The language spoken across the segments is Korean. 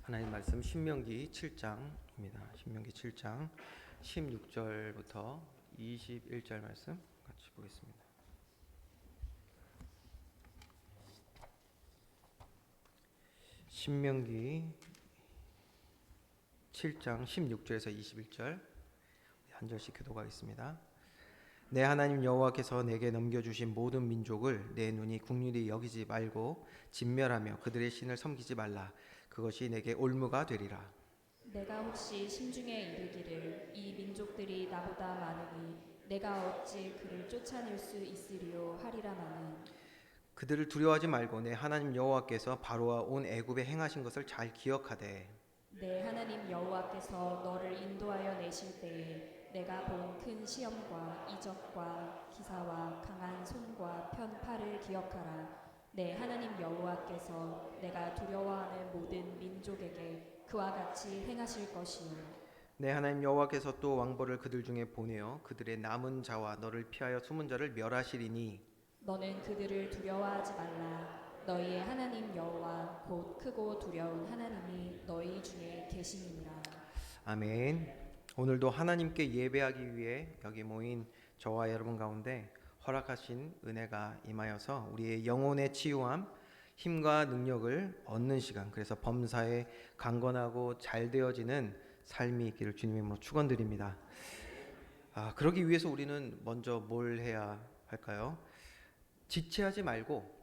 하나님 말씀 신명기 7장입니다. 신명기 7장 16절부터 21절 말씀 같이 보겠습니다. 신명기 7장 16절에서 21절 한 절씩 교독하겠습니다. 내 하나님 여호와께서 내게 넘겨주신 모든 민족을 내 눈이 국률이 여기지 말고 진멸하며 그들의 신을 섬기지 말라. 그것이 내게 올무가 되리라. 내가 혹시 심중에 이르기를 이 민족들이 나보다 많으니 내가 어찌 그를 쫓아낼 수 있으리요 하리라마는 그들을 두려워하지 말고 내 하나님 여호와께서 바로와 온 애굽에 행하신 것을 잘 기억하되 내 하나님 여호와께서 너를 인도하여 내실 때에 내가 본 큰 시험과 이적과 기사와 강한 손과 편 팔을 기억하라. 내 하나님 여호와께서 내가 두려워하는 모든 민족에게 그와 같이 행하실 것이요 내 하나님 여호와께서 또 왕벌을 그들 중에 보내어 그들의 남은 자와 너를 피하여 숨은 자를 멸하시리니 너는 그들을 두려워하지 말라. 너희의 하나님 여호와 곧 크고 두려운 하나님이 너희 중에 계시니라. 아멘. 오늘도 하나님께 예배하기 위해 여기 모인 저와 여러분 가운데 허락하신 은혜가 임하여서 우리의 영혼의 치유함, 힘과 능력을 얻는 시간, 그래서 범사에 강건하고 잘 되어지는 삶이 있기를 주님의 이름으로 축원드립니다. 그러기 위해서 우리는 먼저 뭘 해야 할까요? 지체하지 말고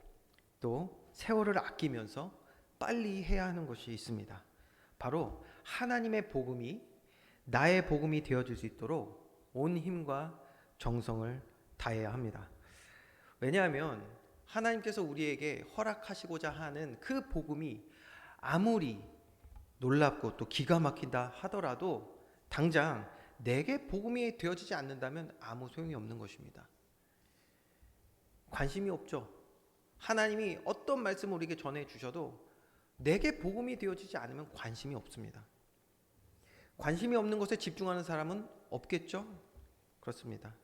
또 세월을 아끼면서 빨리 해야 하는 것이 있습니다. 바로 하나님의 복음이 나의 복음이 되어질 수 있도록 온 힘과 정성을 다해야 합니다. 왜냐하면 하나님께서 우리에게 허락하시고자 하는 그 복음이 아무리 놀랍고 또 기가 막힌다 하더라도 당장 내게 복음이 되어지지 않는다면 아무 소용이 없는 것입니다. 관심이 없죠. 하나님이 어떤 말씀을 우리에게 전해주셔도 내게 복음이 되어지지 않으면 관심이 없습니다. 관심이 없는 것에 집중하는 사람은 없겠죠? 그렇습니다.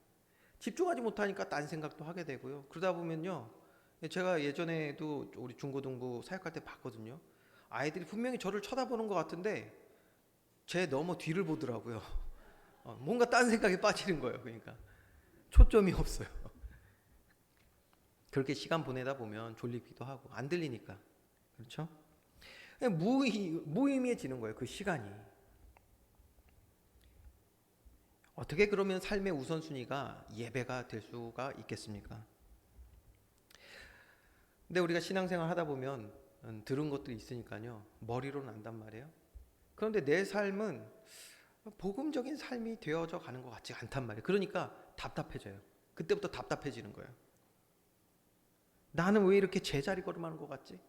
집중하지 못하니까 딴 생각도 하게 되고요. 그러다 보면요, 제가 예전에도 우리 중고등부 사역할 때 봤거든요. 아이들이 분명히 저를 쳐다보는 것 같은데 제 너무 뒤를 보더라고요. 뭔가 딴 생각에 빠지는 거예요. 그러니까 초점이 없어요. 그렇게 시간 보내다 보면 졸리기도 하고 안 들리니까, 그렇죠? 무의미해지는 거예요. 그 시간이. 어떻게 그러면 삶의 우선순위가 예배가 될 수가 있겠습니까? 근데 우리가 신앙생활 하다 보면 들은 것들이 있으니까요, 머리로는 안단 말이에요. 그런데 내 삶은 복음적인 삶이 되어져 가는 것 같지 않단 말이에요. 그러니까 답답해져요. 그때부터 답답해지는 거예요. 나는 왜 이렇게 제자리 걸음하는 것 같지?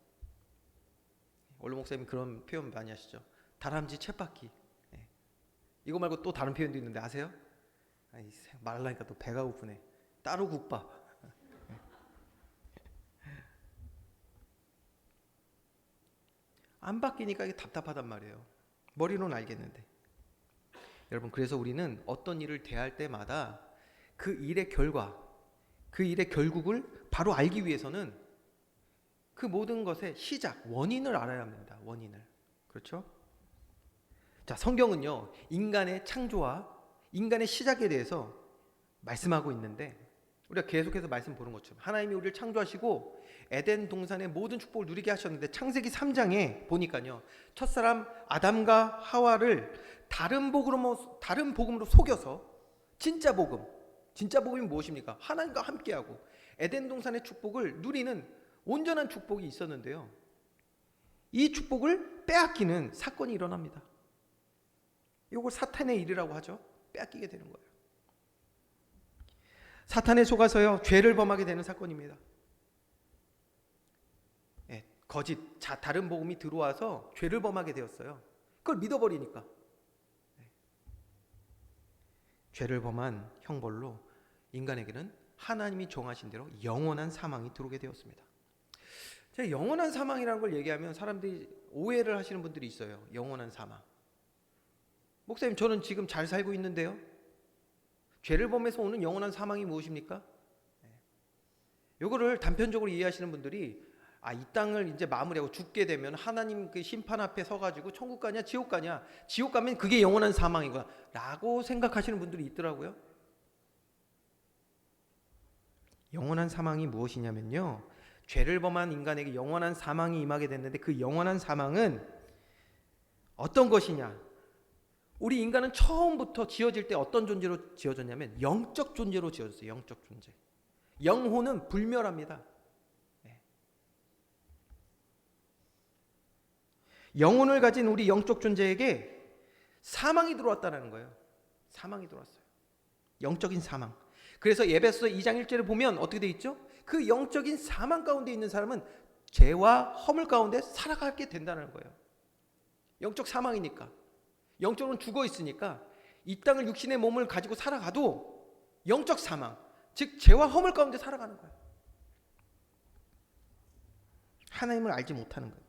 원로 목사님 그런 표현 많이 하시죠. 다람쥐 쳇바퀴. 이거 말고 또 다른 표현도 있는데 아세요? 말하려니까 또 배가 고프네. 따로국밥. 안 바뀌니까 이게 답답하단 말이에요. 머리로는 알겠는데. 여러분, 그래서 우리는 어떤 일을 대할 때마다 그 일의 결과, 그 일의 결국을 바로 알기 위해서는 그 모든 것의 시작, 원인을 알아야 합니다. 원인을. 그렇죠? 자, 성경은요, 인간의 창조와 인간의 시작에 대해서 말씀하고 있는데, 우리가 계속해서 말씀 보는 것처럼 하나님이 우리를 창조하시고 에덴 동산의 모든 축복을 누리게 하셨는데, 창세기 3장에 보니까요, 첫사람 아담과 하와를 다른 복음으로 속여서 진짜 복음이 무엇입니까? 하나님과 함께하고 에덴 동산의 축복을 누리는 온전한 축복이 있었는데요, 이 축복을 빼앗기는 사건이 일어납니다. 이걸 사탄의 일이라고 하죠. 빼앗기게 되는 거예요. 사탄에 속아서요, 죄를 범하게 되는 사건입니다. 거짓, 다른 복음이 들어와서 죄를 범하게 되었어요. 그걸 믿어버리니까. 죄를 범한 형벌로 인간에게는 하나님이 정하신 대로 영원한 사망이 들어오게 되었습니다. 제가 영원한 사망이라는 걸 얘기하면 사람들이 오해를 하시는 분들이 있어요. 영원한 사망. 목사님, 저는 지금 잘 살고 있는데요. 죄를 범해서 오는 영원한 사망이 무엇입니까? 요거를 단편적으로 이해하시는 분들이 이 땅을 이제 마무리하고 죽게 되면 하나님 그 심판 앞에 서가지고 천국 가냐 지옥 가냐, 지옥 가면 그게 영원한 사망이구나 라고 생각하시는 분들이 있더라고요. 영원한 사망이 무엇이냐면요, 죄를 범한 인간에게 영원한 사망이 임하게 됐는데, 그 영원한 사망은 어떤 것이냐, 우리 인간은 처음부터 지어질 때 어떤 존재로 지어졌냐면 영적 존재로 지어졌어요. 영적 존재. 영혼은 불멸합니다. 영혼을 가진 우리 영적 존재에게 사망이 들어왔다는 거예요. 사망이 들어왔어요. 영적인 사망. 그래서 에베소서 2장 1절에 보면 어떻게 돼 있죠? 그 영적인 사망 가운데 있는 사람은 죄와 허물 가운데 살아가게 된다는 거예요. 영적 사망이니까. 영적으로는 죽어 있으니까 이 땅을 육신의 몸을 가지고 살아가도 영적 사망, 즉 죄와 허물 가운데 살아가는 거예요. 하나님을 알지 못하는 거예요.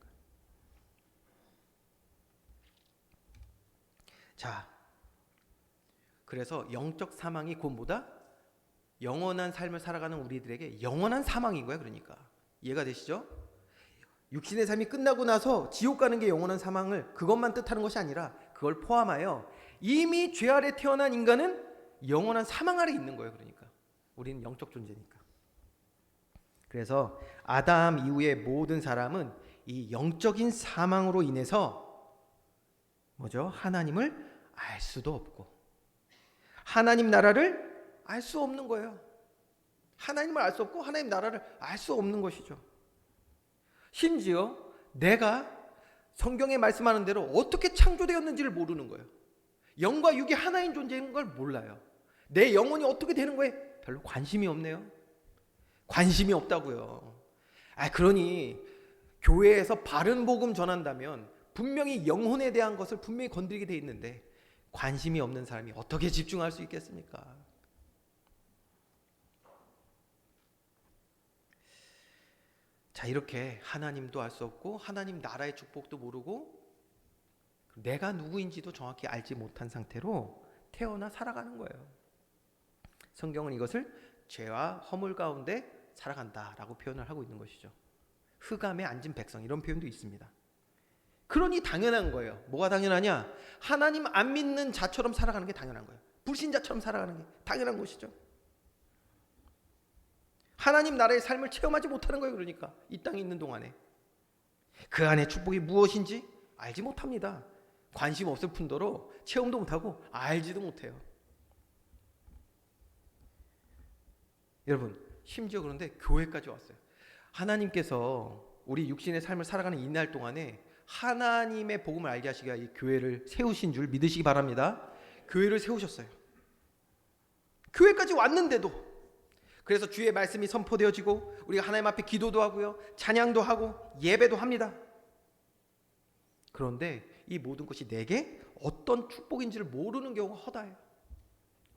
자, 그래서 영적 사망이 곧 뭐다? 영원한 삶을 살아가는 우리들에게 영원한 사망인 거야. 그러니까 이해가 되시죠? 육신의 삶이 끝나고 나서 지옥 가는 게 영원한 사망을 그것만 뜻하는 것이 아니라 그걸 포함하여 이미 죄 아래 태어난 인간은 영원한 사망 아래 있는 거예요. 그러니까 우리는 영적 존재니까. 그래서 아담 이후의 모든 사람은 이 영적인 사망으로 인해서 뭐죠? 하나님을 알 수도 없고 하나님 나라를 알 수 없는 거예요. 하나님을 알 수 없고 하나님 나라를 알 수 없는 것이죠. 심지어 내가 성경에 말씀하는 대로 어떻게 창조되었는지를 모르는 거예요. 영과 육이 하나인 존재인 걸 몰라요. 내 영혼이 어떻게 되는 거에 별로 관심이 없네요. 관심이 없다고요. 그러니 교회에서 바른 복음 전한다면 분명히 영혼에 대한 것을 분명히 건드리게 돼 있는데 관심이 없는 사람이 어떻게 집중할 수 있겠습니까? 자, 이렇게 하나님도 알 수 없고 하나님 나라의 축복도 모르고 내가 누구인지도 정확히 알지 못한 상태로 태어나 살아가는 거예요. 성경은 이것을 죄와 허물 가운데 살아간다라고 표현을 하고 있는 것이죠. 흑암에 앉은 백성, 이런 표현도 있습니다. 그러니 당연한 거예요. 뭐가 당연하냐? 하나님 안 믿는 자처럼 살아가는 게 당연한 거예요. 불신자처럼 살아가는 게 당연한 것이죠. 하나님 나라의 삶을 체험하지 못하는 거예요. 그러니까 이 땅에 있는 동안에 그 안에 축복이 무엇인지 알지 못합니다. 관심 없을 뿐더러 체험도 못하고 알지도 못해요. 여러분, 심지어 그런데 교회까지 왔어요. 하나님께서 우리 육신의 삶을 살아가는 이날 동안에 하나님의 복음을 알게 하시기 위해 이 교회를 세우신 줄 믿으시기 바랍니다. 교회를 세우셨어요. 교회까지 왔는데도. 그래서 주의 말씀이 선포되어지고 우리가 하나님 앞에 기도도 하고요, 찬양도 하고 예배도 합니다. 그런데 이 모든 것이 내게 어떤 축복인지를 모르는 경우가 허다해요.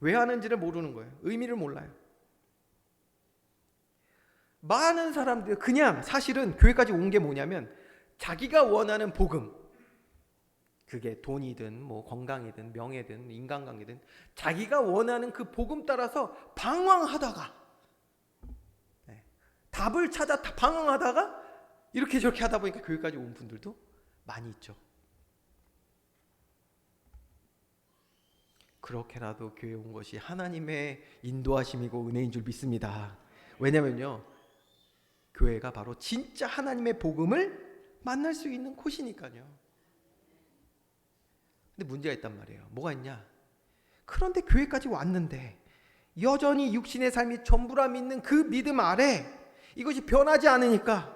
왜 하는지를 모르는 거예요. 의미를 몰라요. 많은 사람들이 그냥 사실은 교회까지 온 게 뭐냐면 자기가 원하는 복음, 그게 돈이든 뭐 건강이든 명예든 인간관계든 자기가 원하는 그 복음 따라서 방황하다가 답을 찾아 방황하다가 이렇게 저렇게 하다 보니까 교회까지 온 분들도 많이 있죠. 그렇게라도 교회에 온 것이 하나님의 인도하심이고 은혜인 줄 믿습니다. 왜냐면요, 교회가 바로 진짜 하나님의 복음을 만날 수 있는 곳이니까요. 근데 문제가 있단 말이에요. 뭐가 있냐? 그런데 교회까지 왔는데 여전히 육신의 삶이 전부라 믿는 그 믿음 아래 이것이 변하지 않으니까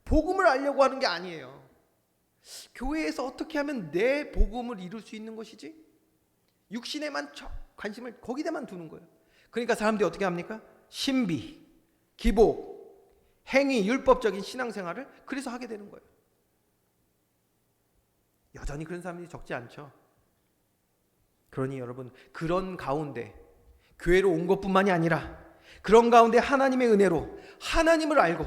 복음을 알려고 하는 게 아니에요. 교회에서 어떻게 하면 내 복음을 이룰 수 있는 것이지? 육신에만 관심을 거기다만 두는 거예요. 그러니까 사람들이 어떻게 합니까? 신비, 기복, 행위, 율법적인 신앙생활을 그래서 하게 되는 거예요. 여전히 그런 사람들이 적지 않죠. 그러니 여러분, 그런 가운데 교회로 온 것뿐만이 아니라 그런 가운데 하나님의 은혜로 하나님을 알고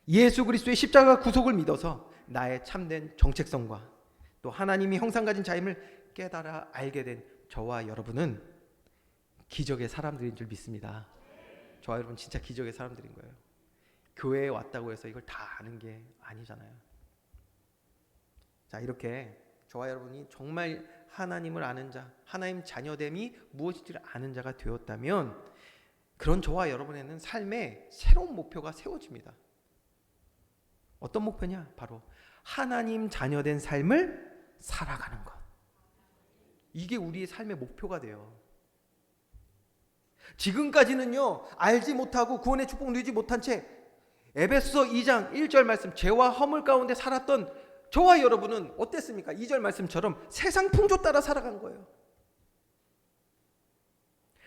예수 그리스도의 십자가 구속을 믿어서 나의 참된 정체성과 또 하나님이 형상 가진 자임을 깨달아 알게 된 저와 여러분은 기적의 사람들인 줄 믿습니다. 저와 여러분 진짜 기적의 사람들인 거예요. 교회에 왔다고 해서 이걸 다 아는 게 아니잖아요. 자, 이렇게 저와 여러분이 정말 하나님을 아는 자, 하나님 자녀됨이 무엇인지를 아는 자가 되었다면 그런 저와 여러분에는 삶에 새로운 목표가 세워집니다. 어떤 목표냐? 바로 하나님 자녀된 삶을 살아가는 것. 이게 우리의 삶의 목표가 돼요. 지금까지는요, 알지 못하고 구원의 축복 누리지 못한 채 에베소서 2장 1절 말씀, 죄와 허물 가운데 살았던 저와 여러분은 어땠습니까? 2절 말씀처럼 세상 풍조 따라 살아간 거예요.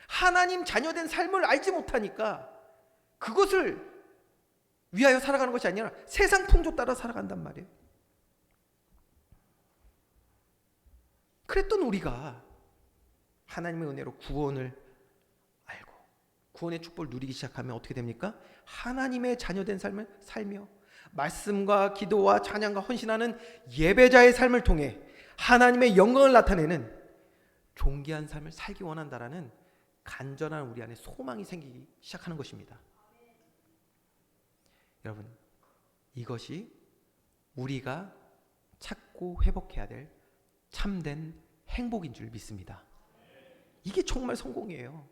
하나님 자녀된 삶을 알지 못하니까 그것을 위하여 살아가는 것이 아니라 세상 풍조 따라 살아간단 말이에요. 그랬던 우리가 하나님의 은혜로 구원을 알고 구원의 축복을 누리기 시작하면 어떻게 됩니까? 하나님의 자녀된 삶을 살며 말씀과 기도와 찬양과 헌신하는 예배자의 삶을 통해 하나님의 영광을 나타내는 존귀한 삶을 살기 원한다라는 간절한 우리 안에 소망이 생기기 시작하는 것입니다. 여러분, 이것이 우리가 찾고 회복해야 될 참된 행복인 줄 믿습니다. 이게 정말 성공이에요.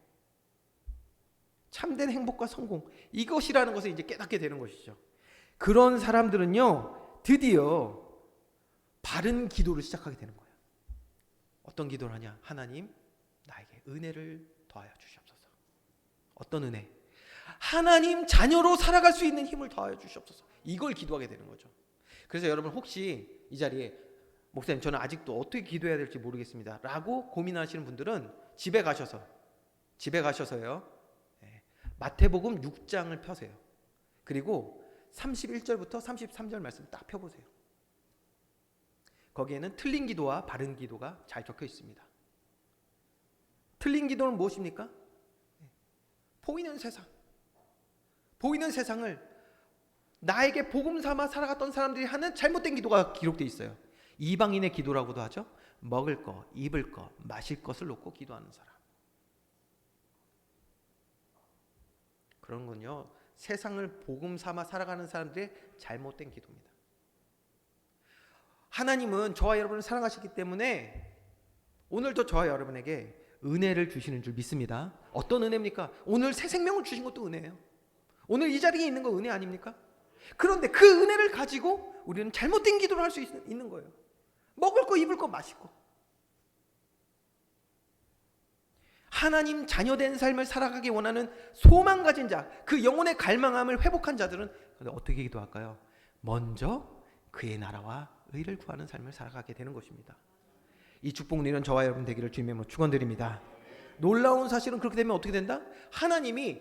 참된 행복과 성공, 이것이라는 것을 이제 깨닫게 되는 것이죠. 그런 사람들은요, 드디어 바른 기도를 시작하게 되는 거예요. 어떤 기도를 하냐? 하나님, 나에게 은혜를 더하여 주시옵소서. 어떤 은혜? 하나님 자녀로 살아갈 수 있는 힘을 더하여 주시옵소서. 이걸 기도하게 되는 거죠. 그래서 여러분 혹시 이 자리에 목사님 저는 아직도 어떻게 기도해야 될지 모르겠습니다 라고 고민하시는 분들은 집에 가셔서요, 마태복음 6장을 펴세요. 그리고 31절부터 33절 말씀 딱 펴보세요. 거기에는 틀린 기도와 바른 기도가 잘 적혀 있습니다. 틀린 기도는 무엇입니까? 보이는 세상을 나에게 복음 삼아 살아갔던 사람들이 하는 잘못된 기도가 기록되어 있어요. 이방인의 기도라고도 하죠. 먹을 거, 입을 거, 마실 것을 놓고 기도하는 사람. 그런 건요, 세상을 복음 삼아 살아가는 사람들의 잘못된 기도입니다. 하나님은 저와 여러분을 사랑하시기 때문에 오늘도 저와 여러분에게 은혜를 주시는 줄 믿습니다. 어떤 은혜입니까? 오늘 새 생명을 주신 것도 은혜예요. 오늘 이 자리에 있는 거 은혜 아닙니까? 그런데 그 은혜를 가지고 우리는 잘못된 기도를 할 수 있는 거예요. 먹을 거, 입을 거, 마실 거. 하나님 자녀된 삶을 살아가기 원하는 소망 가진 자, 그 영혼의 갈망함을 회복한 자들은 어떻게 기도할까요? 먼저 그의 나라와 의를 구하는 삶을 살아가게 되는 것입니다. 이 축복 누리는 저와 여러분 되기를 주님의 이름으로 축원드립니다. 놀라운 사실은 그렇게 되면 어떻게 된다? 하나님이,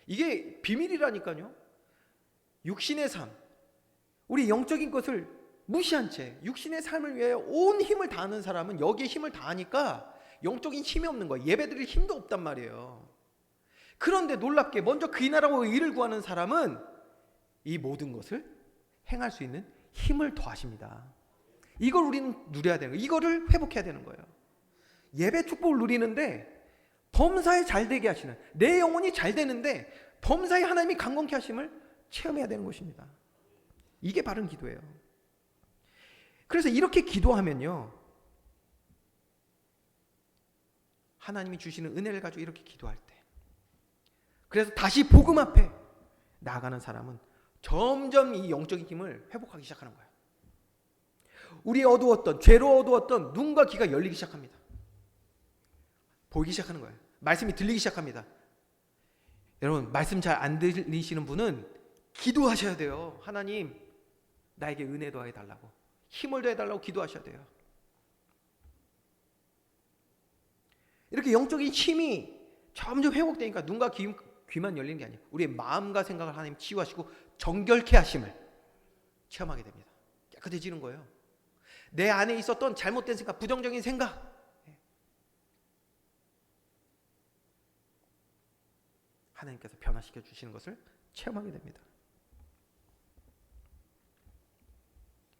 이게 비밀이라니까요, 육신의 삶, 우리 영적인 것을 무시한 채 육신의 삶을 위해 온 힘을 다하는 사람은 여기에 힘을 다하니까 영적인 힘이 없는 거예요. 예배드릴 힘도 없단 말이에요. 그런데 놀랍게 먼저 그의 나라와 의를 구하는 사람은 이 모든 것을 행할 수 있는 힘을 더하십니다. 이걸 우리는 누려야 되는 거예요. 이거를 회복해야 되는 거예요. 예배 축복을 누리는데 범사에 잘 되게 하시는, 내 영혼이 잘 되는데 범사에 하나님이 강건케 하심을 체험해야 되는 것입니다. 이게 바른 기도예요. 그래서 이렇게 기도하면요, 하나님이 주시는 은혜를 가지고 이렇게 기도할 때, 그래서 다시 복음 앞에 나아가는 사람은 점점 이 영적인 힘을 회복하기 시작하는 거예요. 우리 어두웠던, 죄로 어두웠던 눈과 귀가 열리기 시작합니다. 보이기 시작하는 거예요. 말씀이 들리기 시작합니다. 여러분, 말씀 잘 안 들리시는 분은 기도하셔야 돼요. 하나님, 나에게 은혜 더해 달라고, 힘을 더해 달라고 기도하셔야 돼요. 이렇게 영적인 힘이 점점 회복되니까 눈과 귀만 열리는 게 아니에요. 우리의 마음과 생각을 하나님 치유하시고 정결케 하심을 체험하게 됩니다. 깨끗해지는 거예요. 내 안에 있었던 잘못된 생각, 부정적인 생각, 하나님께서 변화시켜 주시는 것을 체험하게 됩니다.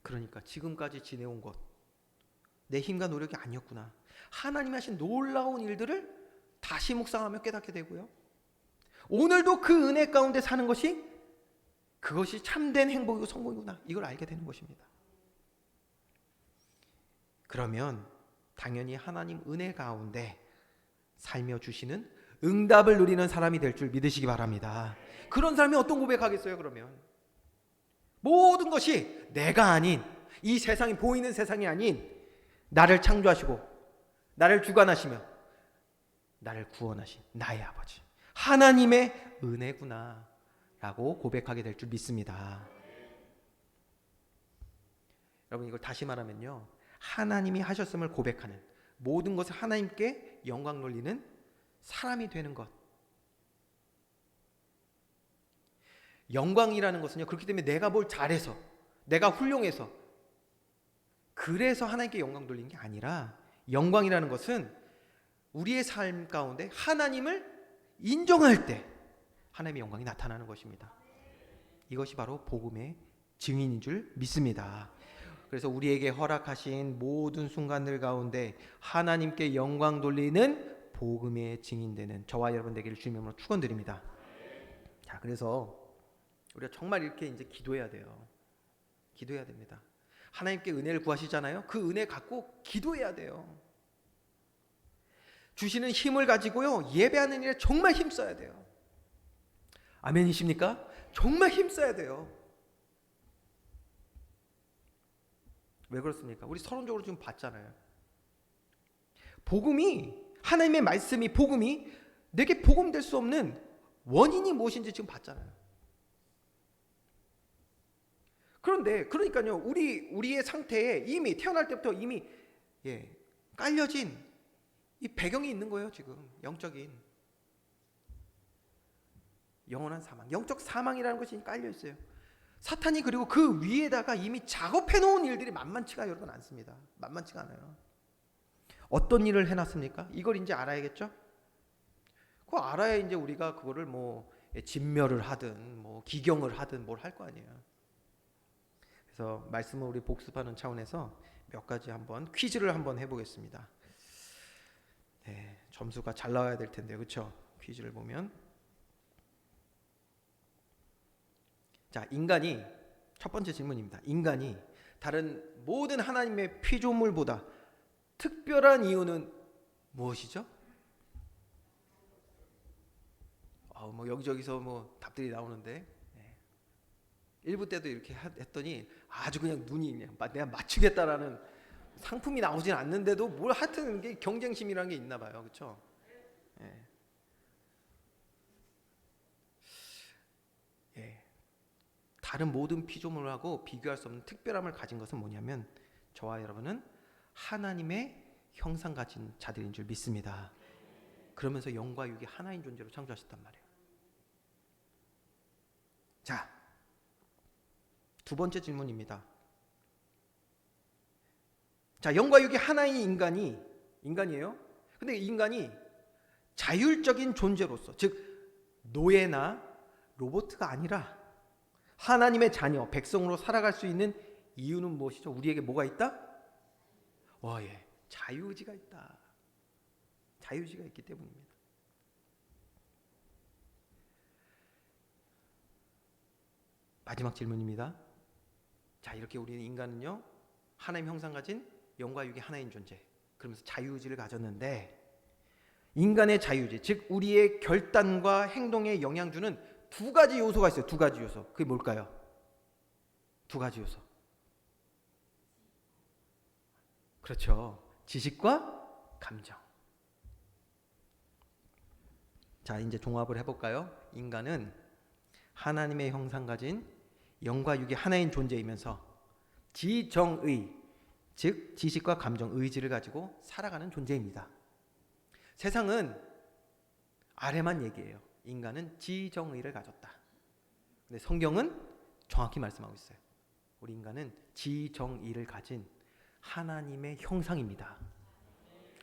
그러니까 지금까지 지내온 것, 내 힘과 노력이 아니었구나, 하나님이 하신 놀라운 일들을 다시 묵상하며 깨닫게 되고요, 오늘도 그 은혜 가운데 사는 것이 그것이 참된 행복이고 성공이구나, 이걸 알게 되는 것입니다. 그러면 당연히 하나님 은혜 가운데 살며 주시는 응답을 누리는 사람이 될 줄 믿으시기 바랍니다. 그런 사람이 어떤 고백하겠어요? 그러면 모든 것이 내가 아닌, 이 세상이 보이는 세상이 아닌 나를 창조하시고 나를 주관하시며 나를 구원하신 나의 아버지 하나님의 은혜구나 라고 고백하게 될 줄 믿습니다. 여러분, 이걸 다시 말하면요, 하나님이 하셨음을 고백하는, 모든 것을 하나님께 영광 돌리는 사람이 되는 것. 영광이라는 것은요, 그렇기 때문에 내가 뭘 잘해서, 내가 훌륭해서, 그래서 하나님께 영광 돌리는 게 아니라, 영광이라는 것은 우리의 삶 가운데 하나님을 인정할 때 하나님의 영광이 나타나는 것입니다. 이것이 바로 복음의 증인인 줄 믿습니다. 그래서 우리에게 허락하신 모든 순간들 가운데 하나님께 영광 돌리는 복음의 증인되는 저와 여러분 되기를 주님의 이름으로 축원드립니다. 자, 그래서 우리가 정말 이렇게 이제 기도해야 돼요. 기도해야 됩니다. 하나님께 은혜를 구하시잖아요. 그 은혜 갖고 기도해야 돼요. 주시는 힘을 가지고요, 예배하는 일에 정말 힘써야 돼요. 아멘이십니까? 정말 힘써야 돼요. 왜 그렇습니까? 우리 서론적으로 지금 봤잖아요. 복음이, 하나님의 말씀이, 복음이 내게 복음될 수 없는 원인이 무엇인지 지금 봤잖아요. 그런데 그러니까요, 우리의 상태에 이미 태어날 때부터 이미 깔려진 이 배경이 있는 거예요. 지금 영적인 영원한 사망, 영적 사망이라는 것이 깔려 있어요. 사탄이 그리고 그 위에다가 이미 작업해 놓은 일들이 만만치가 여러분 않습니다. 만만치가 않아요. 어떤 일을 해놨습니까? 이걸 이제 알아야겠죠? 그거 알아야 이제 우리가 그거를 뭐 진멸을 하든 뭐 기경을 하든 뭘 할 거 아니에요. 그래서 말씀을 우리 복습하는 차원에서 몇 가지 한번 퀴즈를 한번 해보겠습니다. 네, 점수가 잘 나와야 될 텐데, 그렇죠? 퀴즈를 보면, 자, 인간이, 첫 번째 질문입니다. 인간이 다른 모든 하나님의 피조물보다 특별한 이유는 무엇이죠? 뭐 여기저기서 뭐 답들이 나오는데, 1부 때도 이렇게 했더니 아주 그냥 눈이 내가 맞추겠다라는 상품이 나오진 않는데도 뭘 하여튼 게 경쟁심이라는 게 있나 봐요. 그렇죠? 다른 모든 피조물하고 비교할 수 없는 특별함을 가진 것은 뭐냐면, 저와 여러분은 하나님의 형상 가진 자들인 줄 믿습니다. 그러면서 영과 육이 하나인 존재로 창조하셨단 말이에요. 자, 두 번째 질문입니다. 자, 영과 육이 하나인 인간이에요. 근데 인간이 자율적인 존재로서, 즉 노예나 로봇가 아니라 하나님의 자녀, 백성으로 살아갈 수 있는 이유는 무엇이죠? 우리에게 뭐가 있다? 자유의지가 있다. 자유의지가 있기 때문입니다. 마지막 질문입니다. 자, 이렇게 우리는 인간은요, 하나님 형상 가진 영과 육이 하나인 존재, 그러면서 자유의지를 가졌는데, 인간의 자유의지, 즉 우리의 결단과 행동에 영향 주는 두 가지 요소가 있어요. 두 가지 요소. 그게 뭘까요? 두 가지 요소. 그렇죠. 지식과 감정. 자, 이제 종합을 해볼까요? 인간은 하나님의 형상 가진 영과 육이 하나인 존재이면서 지정의, 즉 지식과 감정, 의지를 가지고 살아가는 존재입니다. 세상은 아래만 얘기해요. 인간은 지정의를 가졌다. 근데 성경은 정확히 말씀하고 있어요. 우리 인간은 지정의를 가진 하나님의 형상입니다.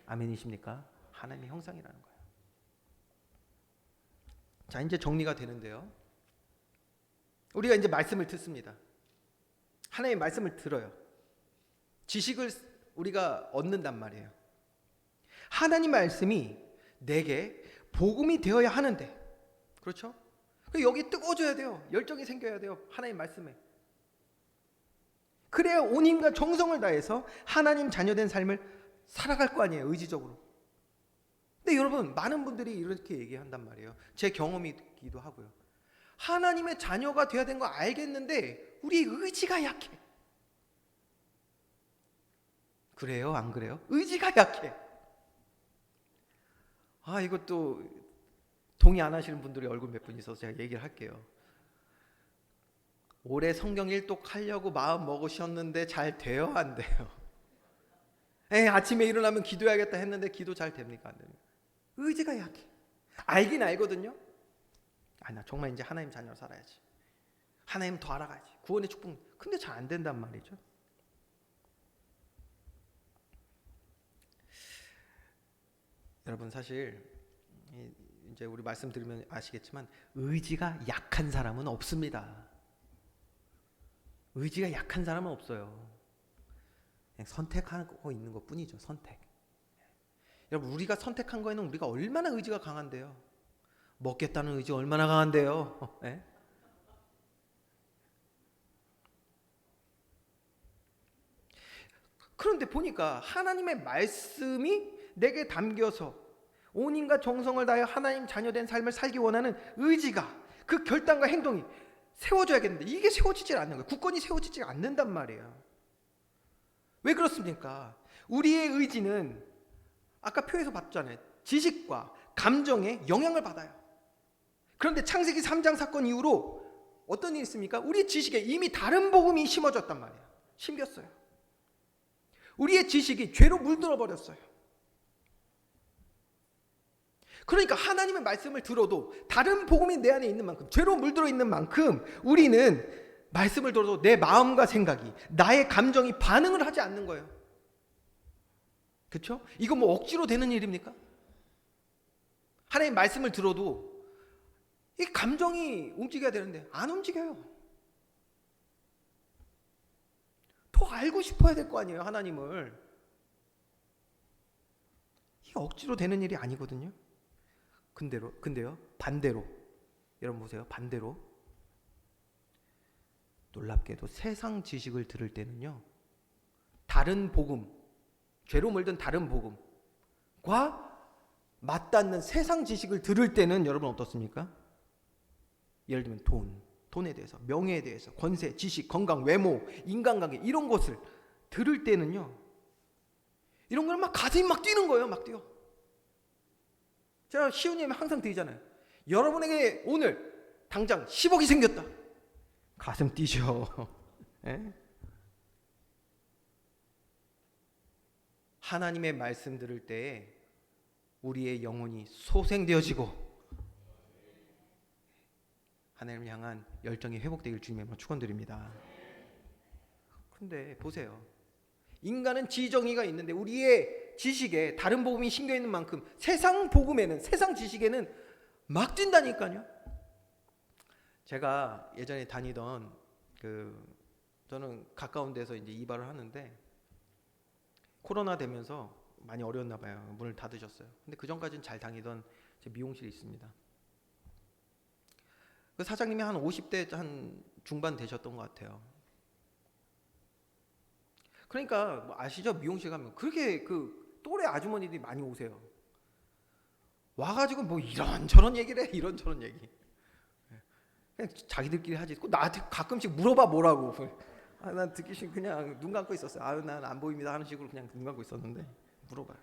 아멘이십니까? 하나님의 형상이라는 거예요. 자, 이제 정리가 되는데요. 우리가 이제 말씀을 듣습니다. 하나님의 말씀을 들어요. 지식을 우리가 얻는단 말이에요. 하나님 말씀이 내게 복음이 되어야 하는데, 그렇죠? 여기 뜨거워져야 돼요. 열정이 생겨야 돼요. 하나님 말씀에. 그래야 온 힘과 정성을 다해서 하나님 자녀된 삶을 살아갈 거 아니에요. 의지적으로. 근데 여러분, 많은 분들이 이렇게 얘기한단 말이에요. 제 경험이기도 하고요. 하나님의 자녀가 돼야 되는 거 알겠는데 우리 의지가 약해. 그래요? 안 그래요? 의지가 약해. 이것도 동의 안 하시는 분들이 얼굴 몇 분 있어서 제가 얘기를 할게요. 올해 성경 일독 하려고 마음 먹으셨는데 잘 돼요? 안 돼요? 아침에 일어나면 기도해야겠다 했는데 기도 잘 됩니까? 안 됩니까? 의지가 약해. 알긴 알거든요. 나 정말 이제 하나님 자녀로 살아야지. 하나님 더 알아가야지. 구원의 축복. 근데 잘 안 된단 말이죠. 여러분, 사실 이제 우리 말씀 들으면 아시겠지만 의지가 약한 사람은 없습니다. 의지가 약한 사람은 없어요. 그냥 선택하고 있는 것 뿐이죠. 선택. 여러분, 우리가 선택한 거에는 우리가 얼마나 의지가 강한데요. 먹겠다는 의지 얼마나 강한데요. 네? 그런데 보니까 하나님의 말씀이 내게 담겨서 온 힘과 정성을 다해 하나님 자녀된 삶을 살기 원하는 의지가, 그 결단과 행동이 세워져야겠는데 이게 세워지질 않는 거예요. 굳건히 세워지지 않는단 말이에요. 왜 그렇습니까? 우리의 의지는 아까 표에서 봤잖아요. 지식과 감정에 영향을 받아요. 그런데 창세기 3장 사건 이후로 어떤 일이 있습니까? 우리 지식에 이미 다른 복음이 심어졌단 말이에요. 심겼어요. 우리의 지식이 죄로 물들어 버렸어요. 그러니까 하나님의 말씀을 들어도 다른 복음이 내 안에 있는 만큼, 죄로 물들어 있는 만큼 우리는 말씀을 들어도 내 마음과 생각이, 나의 감정이 반응을 하지 않는 거예요. 그렇죠? 이거 뭐 억지로 되는 일입니까? 하나님 말씀을 들어도 이 감정이 움직여야 되는데 안 움직여요. 더 알고 싶어야 될 거 아니에요, 하나님을. 이게 억지로 되는 일이 아니거든요. 근데요, 반대로, 여러분 보세요. 반대로 놀랍게도 세상 지식을 들을 때는요, 다른 복음, 죄로 물든 다른 복음과 맞닿는 세상 지식을 들을 때는 여러분 어떻습니까? 예를 들면 돈에 대해서, 명예에 대해서, 권세, 지식, 건강, 외모, 인간관계 이런 것을 들을 때는요, 이런 걸 막 가슴이 막 뛰는 거예요. 막 뛰어. 제가 시우님이 항상 드리잖아요. 여러분에게 오늘 당장 10억이 생겼다. 가슴 뛰죠. 예? 하나님의 말씀 들을 때 우리의 영혼이 소생되어지고 하나님을 향한 열정이 회복되길 주님의 축원드립니다. 그런데 보세요. 인간은 지정의가 있는데 우리의 지식에 다른 복음이 심겨 있는 만큼 세상 복음에는, 세상 지식에는 막 뛴다니까요. 제가 예전에 다니던 저는 가까운 데서 이제 이발을 하는데 코로나 되면서 많이 어려웠나 봐요. 문을 닫으셨어요. 근데 그 전까지는 잘 다니던 제 미용실이 있습니다. 그 사장님이 한 50대 한 중반 되셨던 것 같아요. 그러니까 뭐 아시죠? 미용실 가면 그렇게 또래 아주머니들이 많이 오세요. 와가지고 뭐 이런저런 얘기를 해. 이런저런 얘기. 그냥 자기들끼리 하지. 나한테 가끔씩 물어봐 뭐라고. 난 듣기 싫 그냥 눈 감고 있었어요. 난 안 보입니다 하는 식으로 그냥 눈 감고 있었는데 물어봐요.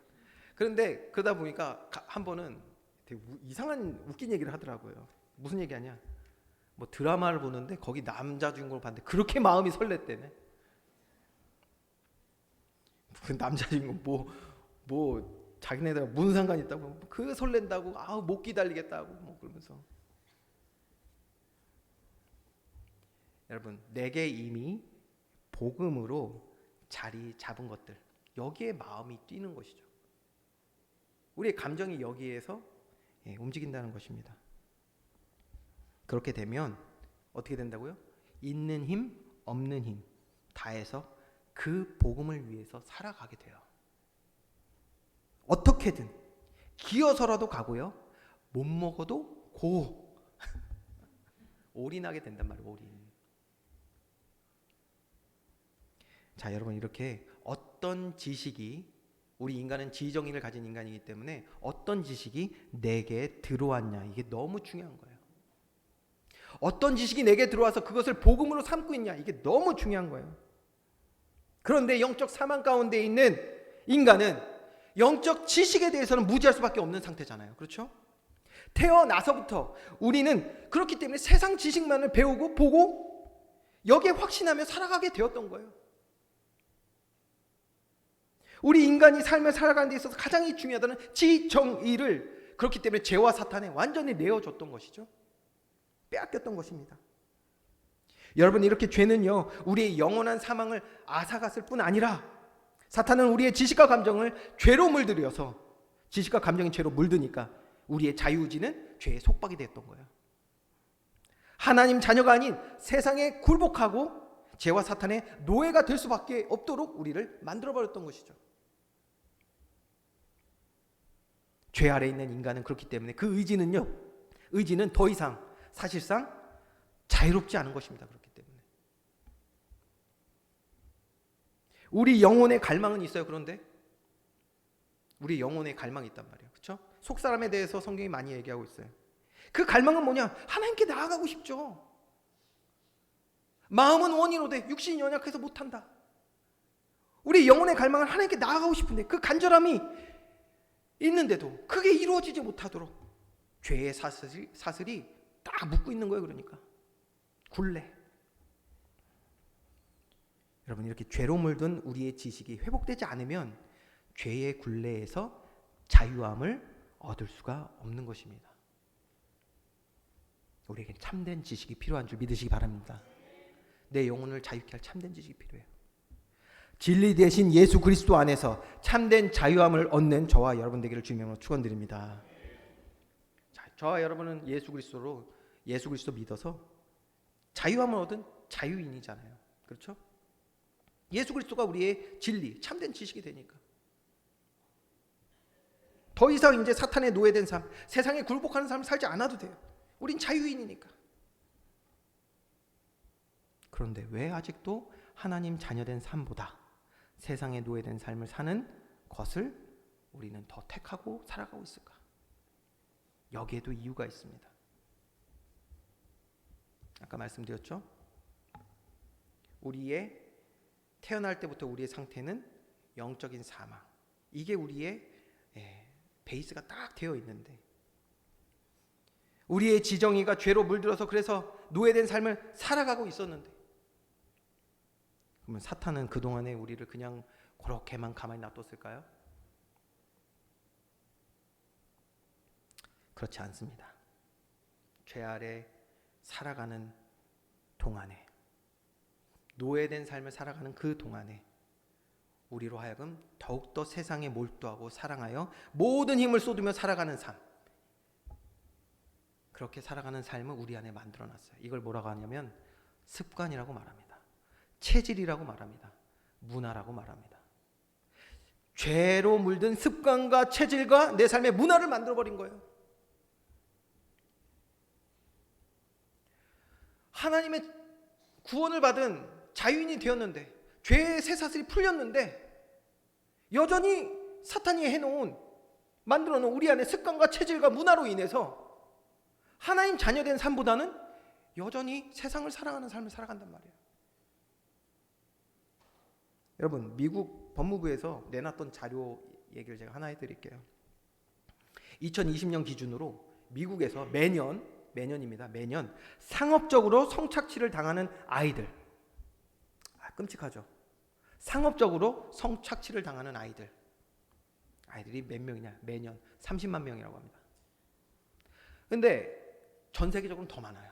그런데 그러다 보니까 한 번은 되게 이상한 웃긴 얘기를 하더라고요. 무슨 얘기하냐? 뭐 드라마를 보는데 거기 남자 주인공을 봤는데 그렇게 마음이 설렜대네. 그 남자 주인공 뭐 자기네들 무슨 상관이 있다고, 그 설렌다고, 못 기다리겠다고 뭐 그러면서. 여러분, 내게 이미 복음으로 자리 잡은 것들, 여기에 마음이 뛰는 것이죠. 우리의 감정이 여기에서 움직인다는 것입니다. 그렇게 되면 어떻게 된다고요? 있는 힘, 없는 힘 다해서 그 복음을 위해서 살아가게 돼요. 어떻게든 기어서라도 가고요. 못 먹어도 고. 올인하게 된단 말이에요. 올인. 자, 여러분, 이렇게 어떤 지식이, 우리 인간은 지정의를 가진 인간이기 때문에 어떤 지식이 내게 들어왔냐, 이게 너무 중요한 거예요. 어떤 지식이 내게 들어와서 그것을 복음으로 삼고 있냐, 이게 너무 중요한 거예요. 그런데 영적 사망 가운데 있는 인간은 영적 지식에 대해서는 무지할 수밖에 없는 상태잖아요. 그렇죠? 태어나서부터 우리는 그렇기 때문에 세상 지식만을 배우고 보고 여기에 확신하며 살아가게 되었던 거예요. 우리 인간이 삶을 살아가는 데 있어서 가장 중요하다는 지정의를, 그렇기 때문에 죄와 사탄에 완전히 내어줬던 것이죠. 빼앗겼던 것입니다. 여러분, 이렇게 죄는요, 우리의 영원한 사망을 앗아갔을 뿐 아니라 사탄은 우리의 지식과 감정을 죄로 물들여서, 지식과 감정이 죄로 물드니까 우리의 자유의지는 죄의 속박이 됐던 거예요. 하나님 자녀가 아닌 세상에 굴복하고 죄와 사탄의 노예가 될 수밖에 없도록 우리를 만들어버렸던 것이죠. 죄 아래 있는 인간은 그렇기 때문에 그 의지는 더 이상 사실상 자유롭지 않은 것입니다. 그렇기 때문에 우리 영혼의 갈망은 있어요. 그런데 우리 영혼의 갈망이 있단 말이에요. 그렇죠? 속사람에 대해서 성경이 많이 얘기하고 있어요. 그 갈망은 뭐냐? 하나님께 나아가고 싶죠. 마음은 원이로되 육신이 연약해서 못한다. 우리 영혼의 갈망은 하나님께 나아가고 싶은데 그 간절함이 있는데도 그게 이루어지지 못하도록 죄의 사슬이 딱 묶고 있는 거예요. 그러니까 굴레. 여러분, 이렇게 죄로 물든 우리의 지식이 회복되지 않으면 죄의 굴레에서 자유함을 얻을 수가 없는 것입니다. 우리에게 참된 지식이 필요한 줄 믿으시기 바랍니다. 내 영혼을 자유케 할 참된 지식이 필요해요. 진리 대신 예수 그리스도 안에서 참된 자유함을 얻는 저와 여러분 되기를 주님으로 축원드립니다. 자, 저와 여러분은 예수 그리스도 믿어서 자유함을 얻은 자유인이잖아요. 그렇죠? 예수 그리스도가 우리의 진리, 참된 지식이 되니까 더 이상 이제 사탄에 노예된 삶, 세상에 굴복하는 삶을 살지 않아도 돼요. 우린 자유인이니까. 그런데 왜 아직도 하나님 자녀된 삶보다 세상에 노예된 삶을 사는 것을 우리는 더 택하고 살아가고 있을까? 여기에도 이유가 있습니다. 아까 말씀드렸죠? 우리의 태어날 때부터 우리의 상태는 영적인 사망. 이게 우리의 베이스가 딱 되어 있는데 우리의 지정의가 죄로 물들어서 그래서 노예된 삶을 살아가고 있었는데, 그러면 사탄은 그동안에 우리를 그냥 그렇게만 가만히 놔뒀을까요? 그렇지 않습니다. 죄 아래 살아가는 동안에, 노예된 삶을 살아가는 그 동안에 우리로 하여금 더욱더 세상에 몰두하고 사랑하여 모든 힘을 쏟으며 살아가는 삶, 그렇게 살아가는 삶을 우리 안에 만들어놨어요. 이걸 뭐라고 하냐면 습관이라고 말합니다. 체질이라고 말합니다. 문화라고 말합니다. 죄로 물든 습관과 체질과 내 삶의 문화를 만들어버린 거예요. 하나님의 구원을 받은 자유인이 되었는데, 죄의 쇠사슬이 풀렸는데 여전히 사탄이 만들어놓은 우리 안에 습관과 체질과 문화로 인해서 하나님 자녀된 삶보다는 여전히 세상을 사랑하는 삶을 살아간단 말이에요. 여러분, 미국 법무부에서 내놨던 자료 얘기를 제가 하나 해드릴게요. 2020년 기준으로 미국에서 매년입니다. 매년 상업적으로 성착취를 당하는 아이들, 끔찍하죠. 상업적으로 성착취를 당하는 아이들이 몇 명이냐? 매년 30만 명이라고 합니다. 근데 전 세계적으로 더 많아요.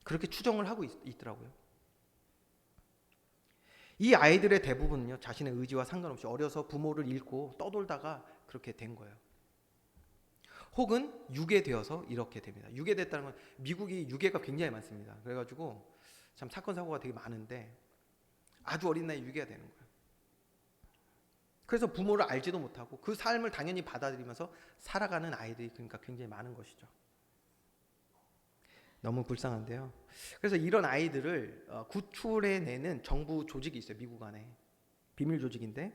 그렇게 추정을 하고 있더라고요. 이 아이들의 대부분은요, 자신의 의지와 상관없이 어려서 부모를 잃고 떠돌다가 그렇게 된 거예요. 혹은 유괴되어서 이렇게 됩니다. 유괴됐다는 건 미국이 유괴가 굉장히 많습니다. 그래가지고 참 사건 사고가 되게 많은데 아주 어린 나이에 유괴가 되는 거예요. 그래서 부모를 알지도 못하고 그 삶을 당연히 받아들이면서 살아가는 아이들이 그러니까 굉장히 많은 것이죠. 너무 불쌍한데요. 그래서 이런 아이들을 구출해내는 정부 조직이 있어요. 미국 안에 비밀 조직인데,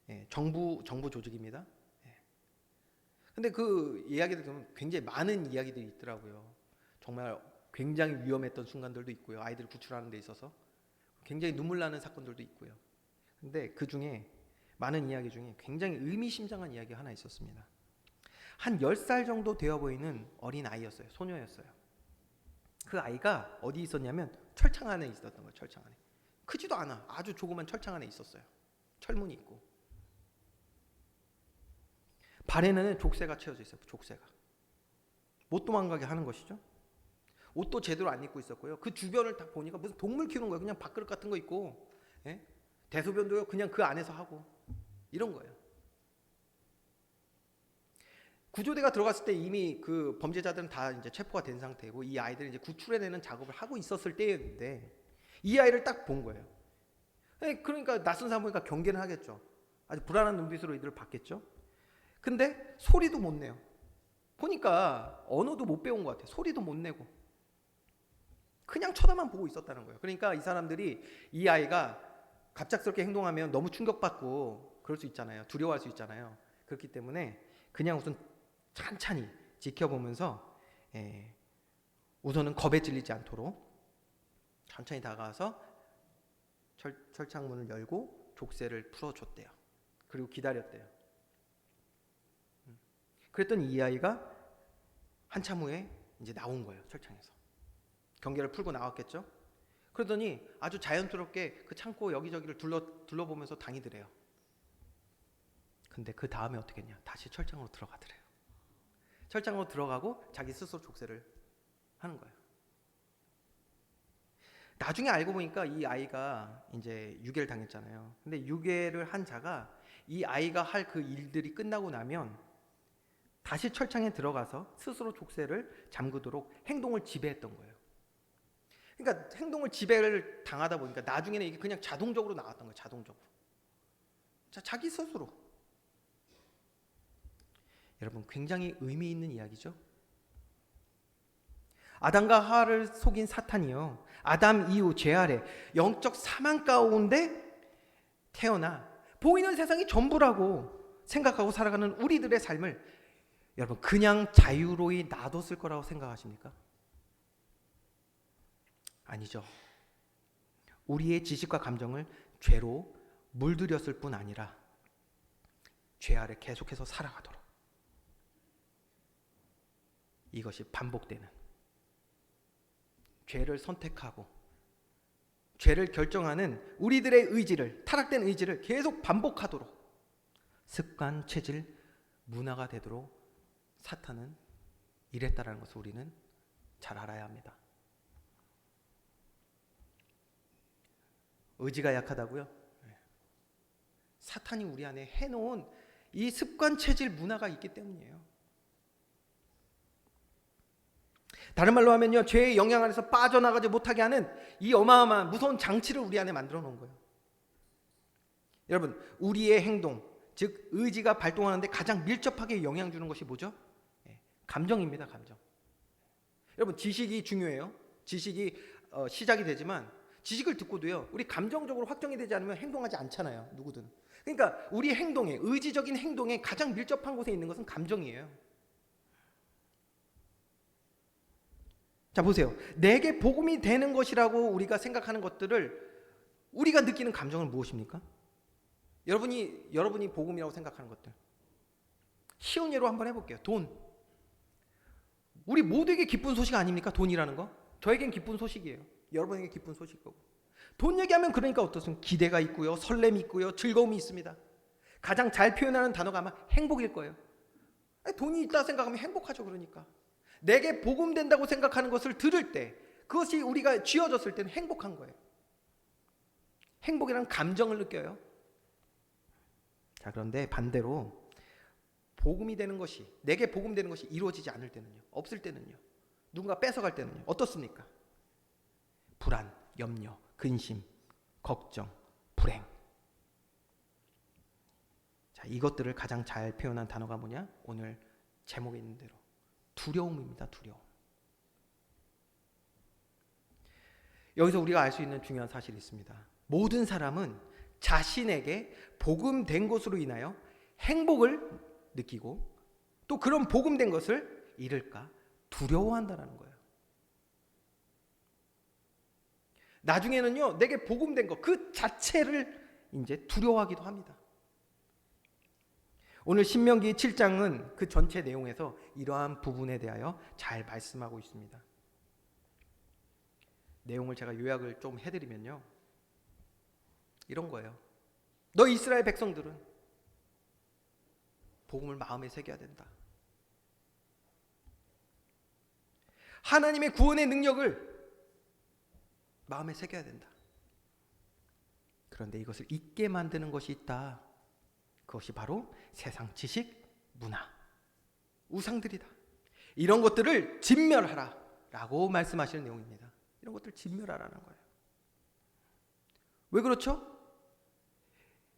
예, 정부 조직입니다. 예. 근데 그 이야기들 보면 굉장히 많은 이야기들이 있더라고요. 정말 굉장히 위험했던 순간들도 있고요. 아이들을 구출하는 데 있어서 굉장히 눈물 나는 사건들도 있고요. 근데 그 중에 많은 이야기 중에 굉장히 의미심장한 이야기가 하나 있었습니다. 한 10살 정도 되어 보이는 어린 아이였어요. 소녀였어요. 그 아이가 어디 있었냐면 철창 안에 있었던 거예요. 철창 안에. 크지도 않아. 아주 조그만 철창 안에 있었어요. 철문이 있고. 발에는 족쇄가 채워져 있어요. 족쇄가. 못 도망가게 하는 것이죠. 옷도 제대로 안 입고 있었고요. 그 주변을 딱 보니까 무슨 동물 키우는 거예요. 그냥 밥그릇 같은 거 있고, 예? 대소변도 그냥 그 안에서 하고 이런 거예요. 구조대가 들어갔을 때 이미 그 범죄자들은 다 이제 체포가 된 상태고 이 아이들을 이제 구출해내는 작업을 하고 있었을 때였는데 이 아이를 딱 본 거예요. 그러니까 낯선 사람 보니까 경계는 하겠죠. 아주 불안한 눈빛으로 이들을 봤겠죠. 근데 소리도 못 내요. 보니까 언어도 못 배운 것 같아요. 소리도 못 내고 그냥 쳐다만 보고 있었다는 거예요. 그러니까 이 사람들이 이 아이가 갑작스럽게 행동하면 너무 충격받고 그럴 수 있잖아요. 두려워할 수 있잖아요. 그렇기 때문에 그냥 우선 찬찬히 지켜보면서 우선은 겁에 질리지 않도록 천천히 다가와서 철창문을 열고 족쇄를 풀어줬대요. 그리고 기다렸대요. 그랬더니 이 아이가 한참 후에 이제 나온 거예요. 철창에서. 경계를 풀고 나왔겠죠. 그러더니 아주 자연스럽게 그 창고 여기저기를 둘러보면서 다니더래요. 근데 그 다음에 어떻게 했냐. 다시 철창으로 들어가더래요. 철창으로 들어가고 자기 스스로 족쇄를 하는 거예요. 나중에 알고 보니까 이 아이가 이제 유괴를 당했잖아요. 근데 유괴를 한 자가 이 아이가 할 그 일들이 끝나고 나면 다시 철창에 들어가서 스스로 족쇄를 잠그도록 행동을 지배했던 거예요. 그러니까 행동을 지배를 당하다 보니까 나중에는 이게 그냥 자동적으로 나왔던 거예요. 자동적으로. 자기 스스로. 여러분 굉장히 의미 있는 이야기죠. 아담과 하와를 속인 사탄이요. 아담 이후 죄 아래 영적 사망 가운데 태어나 보이는 세상이 전부라고 생각하고 살아가는 우리들의 삶을 여러분 그냥 자유로이 놔뒀을 거라고 생각하십니까? 아니죠. 우리의 지식과 감정을 죄로 물들였을 뿐 아니라 죄 아래 계속해서 살아가도록 이것이 반복되는 죄를 선택하고 죄를 결정하는 우리들의 의지를 타락된 의지를 계속 반복하도록 습관, 체질, 문화가 되도록 사탄은 이랬다라는 것을 우리는 잘 알아야 합니다. 의지가 약하다고요? 사탄이 우리 안에 해놓은 이 습관, 체질, 문화가 있기 때문이에요. 다른 말로 하면요, 죄의 영향 안에서 빠져나가지 못하게 하는 이 어마어마한 무서운 장치를 우리 안에 만들어 놓은 거예요. 여러분, 우리의 행동, 즉 의지가 발동하는데 가장 밀접하게 영향 주는 것이 뭐죠? 감정입니다. 감정. 여러분, 지식이 중요해요. 지식이 시작이 되지만 지식을 듣고도요, 우리 감정적으로 확정이 되지 않으면 행동하지 않잖아요. 누구든. 그러니까 우리 행동에, 의지적인 행동에 가장 밀접한 곳에 있는 것은 감정이에요. 자, 보세요. 내게 복음이 되는 것이라고 우리가 생각하는 것들을 우리가 느끼는 감정은 무엇입니까? 여러분이 복음이라고 생각하는 것들. 쉬운 예로 한번 해볼게요. 돈. 우리 모두에게 기쁜 소식 아닙니까? 돈이라는 거. 저에겐 기쁜 소식이에요. 여러분에게 기쁜 소식이고. 돈 얘기하면 그러니까 어떻습니까? 기대가 있고요, 설렘이 있고요, 즐거움이 있습니다. 가장 잘 표현하는 단어가 아마 행복일 거예요. 돈이 있다 생각하면 행복하죠. 그러니까 내게 복음된다고 생각하는 것을 들을 때 그것이 우리가 쥐어졌을 때는 행복한 거예요. 행복이라는 감정을 느껴요. 자, 그런데 반대로 복음이 되는 것이, 내게 복음되는 것이 이루어지지 않을 때는요, 없을 때는요, 누군가 뺏어갈 때는요, 어떻습니까? 불안, 염려, 근심, 걱정, 불행. 자, 이것들을 가장 잘 표현한 단어가 뭐냐? 오늘 제목에 있는 대로 두려움입니다. 두려움. 여기서 우리가 알 수 있는 중요한 사실이 있습니다. 모든 사람은 자신에게 복음된 것으로 인하여 행복을 느끼고 또 그런 복음된 것을 잃을까 두려워한다는 거예요. 나중에는요, 내게 복음된 것 그 자체를 이제 두려워하기도 합니다. 오늘 신명기 7장은 그 전체 내용에서 이러한 부분에 대하여 잘 말씀하고 있습니다. 내용을 제가 요약을 좀 해드리면요, 이런 거예요. 너 이스라엘 백성들은 복음을 마음에 새겨야 된다. 하나님의 구원의 능력을 마음에 새겨야 된다. 그런데 이것을 잊게 만드는 것이 있다. 그것이 바로 세상 지식, 문화, 우상들이다. 이런 것들을 진멸하라 라고 말씀하시는 내용입니다. 이런 것들을 진멸하라는 거예요. 왜 그렇죠?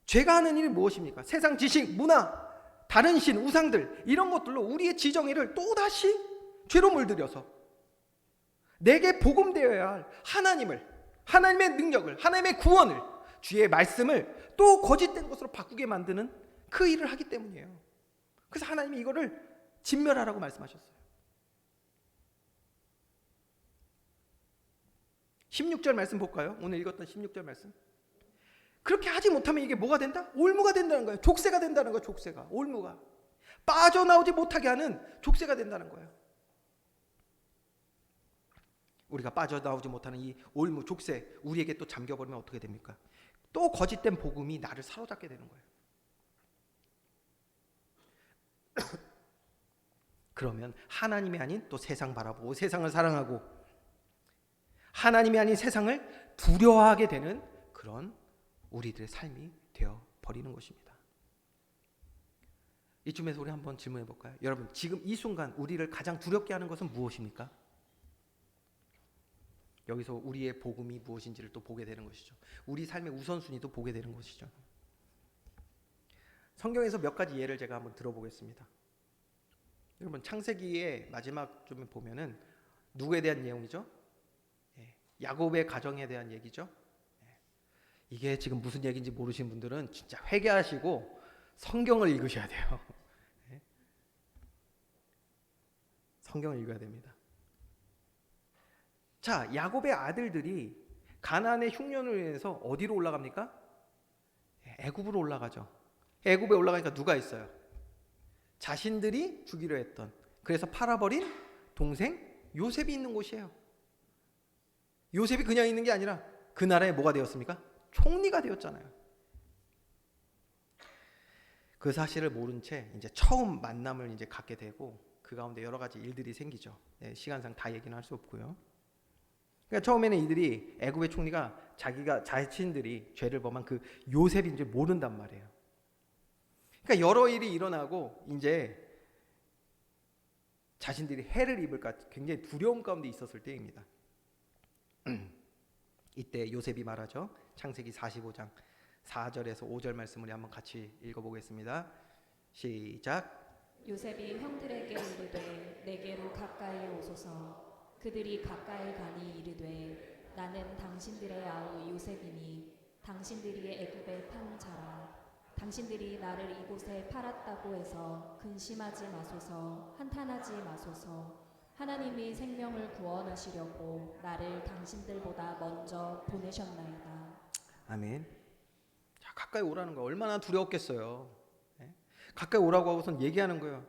죄가 하는 일이 무엇입니까? 세상 지식, 문화, 다른 신, 우상들 이런 것들로 우리의 지정의를 또다시 죄로 물들여서 내게 복음되어야 할 하나님을, 하나님의 능력을, 하나님의 구원을, 주의 말씀을 또 거짓된 것으로 바꾸게 만드는 그 일을 하기 때문이에요. 그래서 하나님이 이거를 진멸하라고 말씀하셨어요. 16절 말씀 볼까요? 오늘 읽었던 16절 말씀. 그렇게 하지 못하면 이게 뭐가 된다? 올무가 된다는 거예요. 족쇄가 된다는 거예요. 족쇄가, 올무가 빠져나오지 못하게 하는 족쇄가 된다는 거예요. 우리가 빠져나오지 못하는 이 올무, 족쇄 우리에게 또 잠겨버리면 어떻게 됩니까? 또 거짓된 복음이 나를 사로잡게 되는 거예요. 그러면 하나님이 아닌 또 세상 바라보고 세상을 사랑하고 하나님이 아닌 세상을 두려워하게 되는 그런 우리들의 삶이 되어버리는 것입니다. 이쯤에서 우리 한번 질문해 볼까요? 여러분, 지금 이 순간 우리를 가장 두렵게 하는 것은 무엇입니까? 여기서 우리의 복음이 무엇인지를 또 보게 되는 것이죠. 우리 삶의 우선순위도 보게 되는 것이죠. 성경에서 몇 가지 예를 제가 한번 들어보겠습니다. 여러분, 창세기의 마지막 좀 보면은 누구에 대한 내용이죠? 야곱의 가정에 대한 얘기죠. 이게 지금 무슨 얘기인지 모르시는 분들은 진짜 회개하시고 성경을 읽으셔야 돼요. 성경을 읽어야 됩니다. 자, 야곱의 아들들이 가나안의 흉년으로 인해서 어디로 올라갑니까? 애굽으로 올라가죠. 애굽에 올라가니까 누가 있어요? 자신들이 주기로 했던, 그래서 팔아버린 동생 요셉이 있는 곳이에요. 요셉이 그냥 있는 게 아니라 그 나라에 뭐가 되었습니까? 총리가 되었잖아요. 그 사실을 모른 채 이제 처음 만남을 이제 갖게 되고 그 가운데 여러 가지 일들이 생기죠. 시간상 다 얘기는 할 수 없고요. 그러니까 처음에는 이들이 애굽의 총리가 자신들이 죄를 범한 그 요셉인 줄 모른단 말이에요. 그러니까 여러 일이 일어나고 이제 자신들이 해를 입을까 굉장히 두려움 가운데 있었을 때입니다. 이때 요셉이 말하죠. 창세기 45장 4절에서 5절 말씀을 한번 같이 읽어보겠습니다. 시작. 요셉이 형들에게 이르되 내게로 가까이 오소서. 그들이 가까이 가니 이르되 나는 당신들의 아우 요셉이니 당신들이 애굽에 판 자라. 당신들이 나를 이곳에 팔았다고 해서 근심하지 마소서. 한탄하지 마소서. 하나님이 생명을 구원하시려고 나를 당신들보다 먼저 보내셨나이다. 아멘. 자, 가까이 오라는 거 얼마나 두려웠겠어요. 가까이 오라고 하고선 얘기하는 거예요.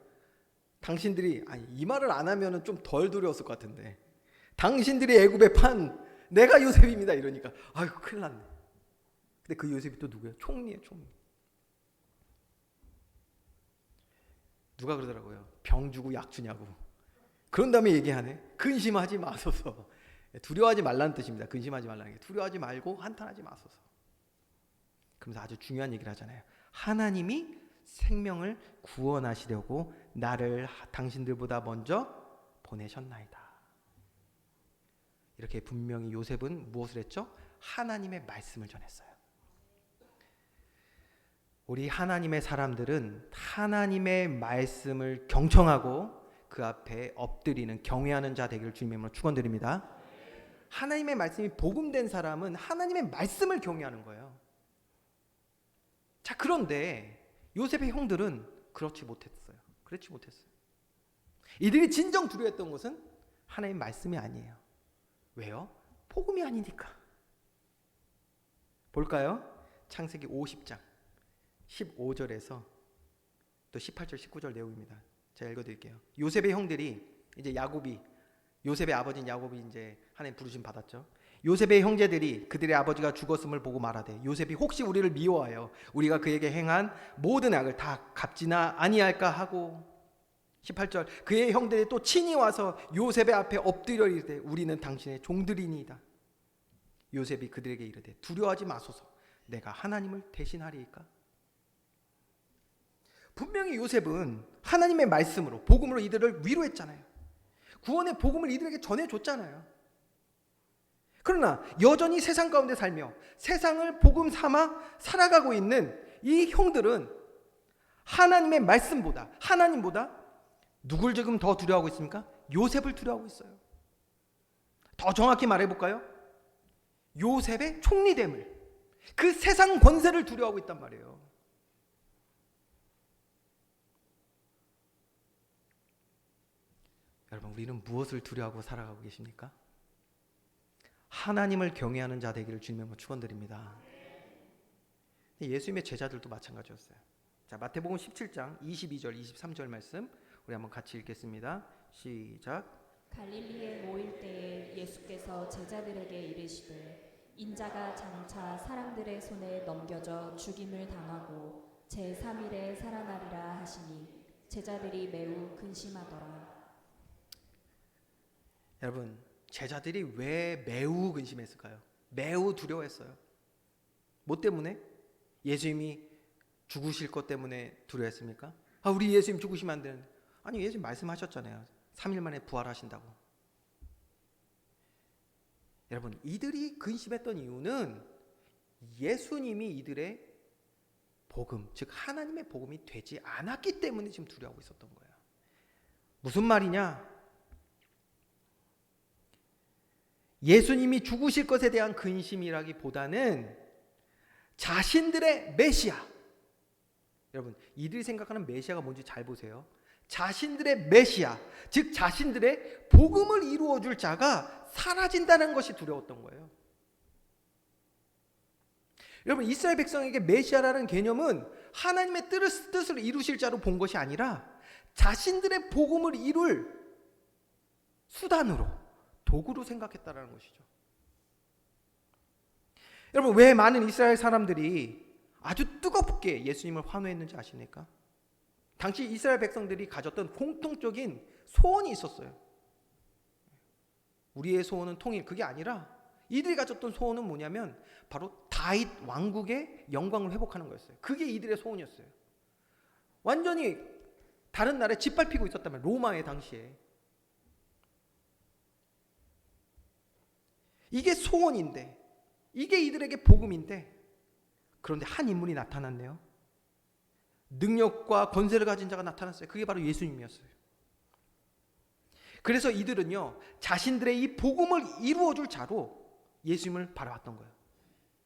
당신들이 이 말을 안 하면은 좀 덜 두려웠을 것 같은데, 당신들이 애굽에 판 내가 요셉입니다 이러니까 아이고 큰일 났네. 근데 그 요셉이 또 누구예요? 총리예요, 총리. 누가 그러더라고요. 병 주고 약 주냐고. 그런 다음에 얘기하네. 근심하지 마소서. 두려워하지 말라는 뜻입니다. 근심하지 말라는 게 두려워하지 말고 한탄하지 마소서. 그러면서 아주 중요한 얘기를 하잖아요. 하나님이 생명을 구원하시려고 나를 당신들보다 먼저 보내셨나이다. 이렇게 분명히 요셉은 무엇을 했죠? 하나님의 말씀을 전했어요. 우리 하나님의 사람들은 하나님의 말씀을 경청하고 그 앞에 엎드리는 경외하는 자 되기를 주님의 이름으로 축원드립니다. 하나님의 말씀이 복음된 사람은 하나님의 말씀을 경외하는 거예요. 자, 그런데 요셉의 형들은 그렇지 못했어요. 이들이 진정 두려워했던 것은 하나님의 말씀이 아니에요. 왜요? 복음이 아니니까. 볼까요? 창세기 50장 15절에서 또 18절 19절 내용입니다. 제가 읽어드릴게요. 요셉의 형들이 이제 요셉의 아버지인 야곱이 이제 하나님 부르심 받았죠. 요셉의 형제들이 그들의 아버지가 죽었음을 보고 말하되 요셉이 혹시 우리를 미워하여 우리가 그에게 행한 모든 악을 다 갚지나 아니할까 하고 18절 그의 형들이 또 친히 와서 요셉의 앞에 엎드려 이르되 우리는 당신의 종들이니이다. 요셉이 그들에게 이르되 두려워하지 마소서 내가 하나님을 대신하리이까. 분명히 요셉은 하나님의 말씀으로 복음으로 이들을 위로했잖아요. 구원의 복음을 이들에게 전해줬잖아요. 그러나 여전히 세상 가운데 살며 세상을 복음 삼아 살아가고 있는 이 형들은 하나님의 말씀보다 하나님보다 누굴 지금 더 두려워하고 있습니까? 요셉을 두려워하고 있어요. 더 정확히 말해볼까요? 요셉의 총리됨을, 그 세상 권세를 두려워하고 있단 말이에요. 여러분, 우리는 무엇을 두려워하고 살아가고 계십니까? 하나님을 경외하는 자 되기를 주님의 축원드립니다. 예수님의 제자들도 마찬가지였어요. 자, 마태복음 17장 22절 23절 말씀 우리 한번 같이 읽겠습니다. 시작. 갈릴리에 모일 때에 예수께서 제자들에게 이르시되 인자가 장차 사람들의 손에 넘겨져 죽임을 당하고 제3일에 살아나리라 하시니 제자들이 매우 근심하더라. 여러분, 제자들이 왜 매우 근심했을까요? 매우 두려워했어요. 뭐 때문에? 예수님이 죽으실 것 때문에 두려워했습니까? 우리 예수님 죽으시면 안 되는데. 아니, 예수님 말씀하셨잖아요. 3일 만에 부활하신다고. 여러분, 이들이 근심했던 이유는 예수님이 이들의 복음, 즉 하나님의 복음이 되지 않았기 때문에 지금 두려워하고 있었던 거예요. 무슨 말이냐? 예수님이 죽으실 것에 대한 근심이라기보다는 자신들의 메시아, 여러분 이들이 생각하는 메시아가 뭔지 잘 보세요. 자신들의 메시아, 즉 자신들의 복음을 이루어줄 자가 사라진다는 것이 두려웠던 거예요. 여러분, 이스라엘 백성에게 메시아라는 개념은 하나님의 뜻을 이루실 자로 본 것이 아니라 자신들의 복음을 이룰 수단으로, 도구로 생각했다라는 것이죠. 여러분, 왜 많은 이스라엘 사람들이 아주 뜨겁게 예수님을 환호했는지 아십니까? 당시 이스라엘 백성들이 가졌던 공통적인 소원이 있었어요. 우리의 소원은 통일, 그게 아니라 이들이 가졌던 소원은 뭐냐면 바로 다윗 왕국의 영광을 회복하는 거였어요. 그게 이들의 소원이었어요. 완전히 다른 나라에 짓밟히고 있었다면, 로마의 당시에. 이게 소원인데, 이게 이들에게 복음인데, 그런데 한 인물이 나타났네요. 능력과 권세를 가진 자가 나타났어요. 그게 바로 예수님이었어요. 그래서 이들은요, 자신들의 이 복음을 이루어줄 자로 예수님을 바라봤던 거예요.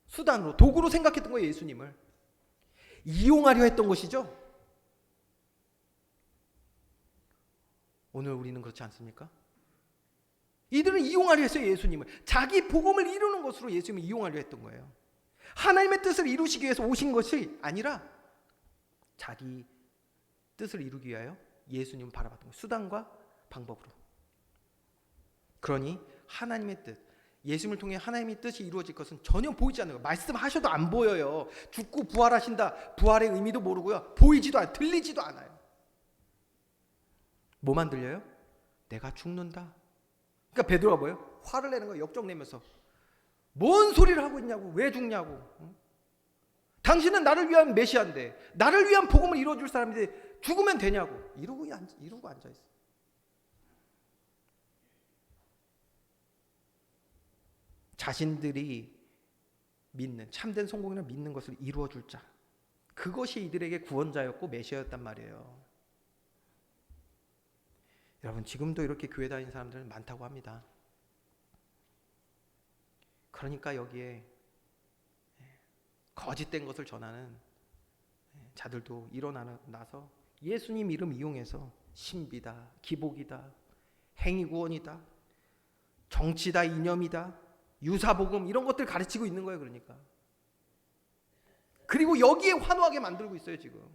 수단으로, 도구로 생각했던 거예요. 예수님을 이용하려 했던 것이죠. 오늘 우리는 그렇지 않습니까? 이들은 이용하려 했어요. 예수님을 자기 복음을 이루는 것으로 예수님을 이용하려 했던 거예요. 하나님의 뜻을 이루시기 위해서 오신 것이 아니라 자기 뜻을 이루기 위하여 예수님을 바라봤던 거예요. 수단과 방법으로. 그러니 하나님의 뜻, 예수님을 통해 하나님의 뜻이 이루어질 것은 전혀 보이지 않는 거예요. 말씀하셔도 안 보여요. 죽고 부활하신다, 부활의 의미도 모르고요. 보이지도 않아요. 들리지도 않아요. 뭐만 들려요? 내가 죽는다. 그러니까 베드로가 뭐예요? 화를 내는 거예요. 역정내면서. 뭔 소리를 하고 있냐고. 왜 죽냐고. 응? 당신은 나를 위한 메시아인데, 나를 위한 복음을 이루어줄 사람인데 죽으면 되냐고. 이러고 앉아있어요. 자신들이 믿는, 참된 성공이나 믿는 것을 이루어줄 자, 그것이 이들에게 구원자였고 메시아였단 말이에요. 여러분, 지금도 이렇게 교회 다니는 사람들은 많다고 합니다. 그러니까 여기에 거짓된 것을 전하는 자들도 일어나서 예수님 이름 이용해서 신비다, 기복이다, 행위구원이다, 정치다, 이념이다, 유사복음 이런 것들 가르치고 있는 거예요. 그러니까 그리고 여기에 환호하게 만들고 있어요. 지금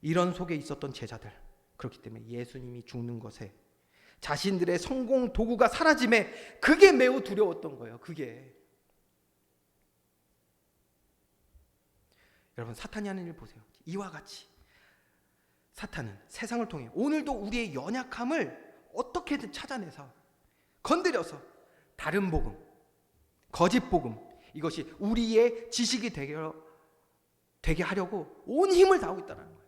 이런 속에 있었던 제자들, 그렇기 때문에 예수님이 죽는 것에 자신들의 성공 도구가 사라짐에 그게 매우 두려웠던 거예요. 그게 여러분, 사탄이 하는 일 보세요. 이와 같이 사탄은 세상을 통해 오늘도 우리의 연약함을 어떻게든 찾아내서 건드려서 다른 복음, 거짓 복음, 이것이 우리의 지식이 되게 하려고 온 힘을 다하고 있다는 거예요.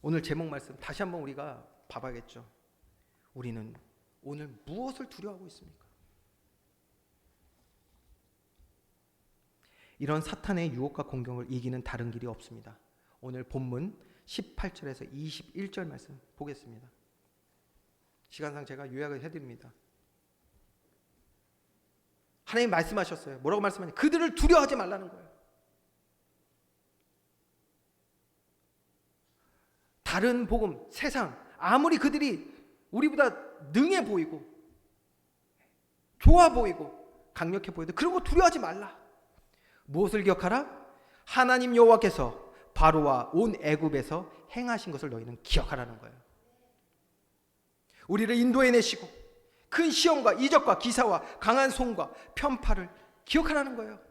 오늘 제목 말씀 다시 한번 우리가 봐봐야겠죠. 우리는 오늘 무엇을 두려워하고 있습니까? 이런 사탄의 유혹과 공격을 이기는 다른 길이 없습니다. 오늘 본문 18절에서 21절 말씀 보겠습니다. 시간상 제가 요약을 해드립니다. 하나님 말씀하셨어요. 뭐라고 말씀하냐? 그들을 두려워하지 말라는 거예요. 다른 복음, 세상, 아무리 그들이 우리보다 능해 보이고 좋아 보이고 강력해 보여도 그런 거 두려워하지 말라. 무엇을 기억하라? 하나님 여호와께서 바로와 온 애굽에서 행하신 것을 너희는 기억하라는 거예요. 우리를 인도해내시고 큰 시험과 이적과 기사와 강한 손과 편파를 기억하라는 거예요.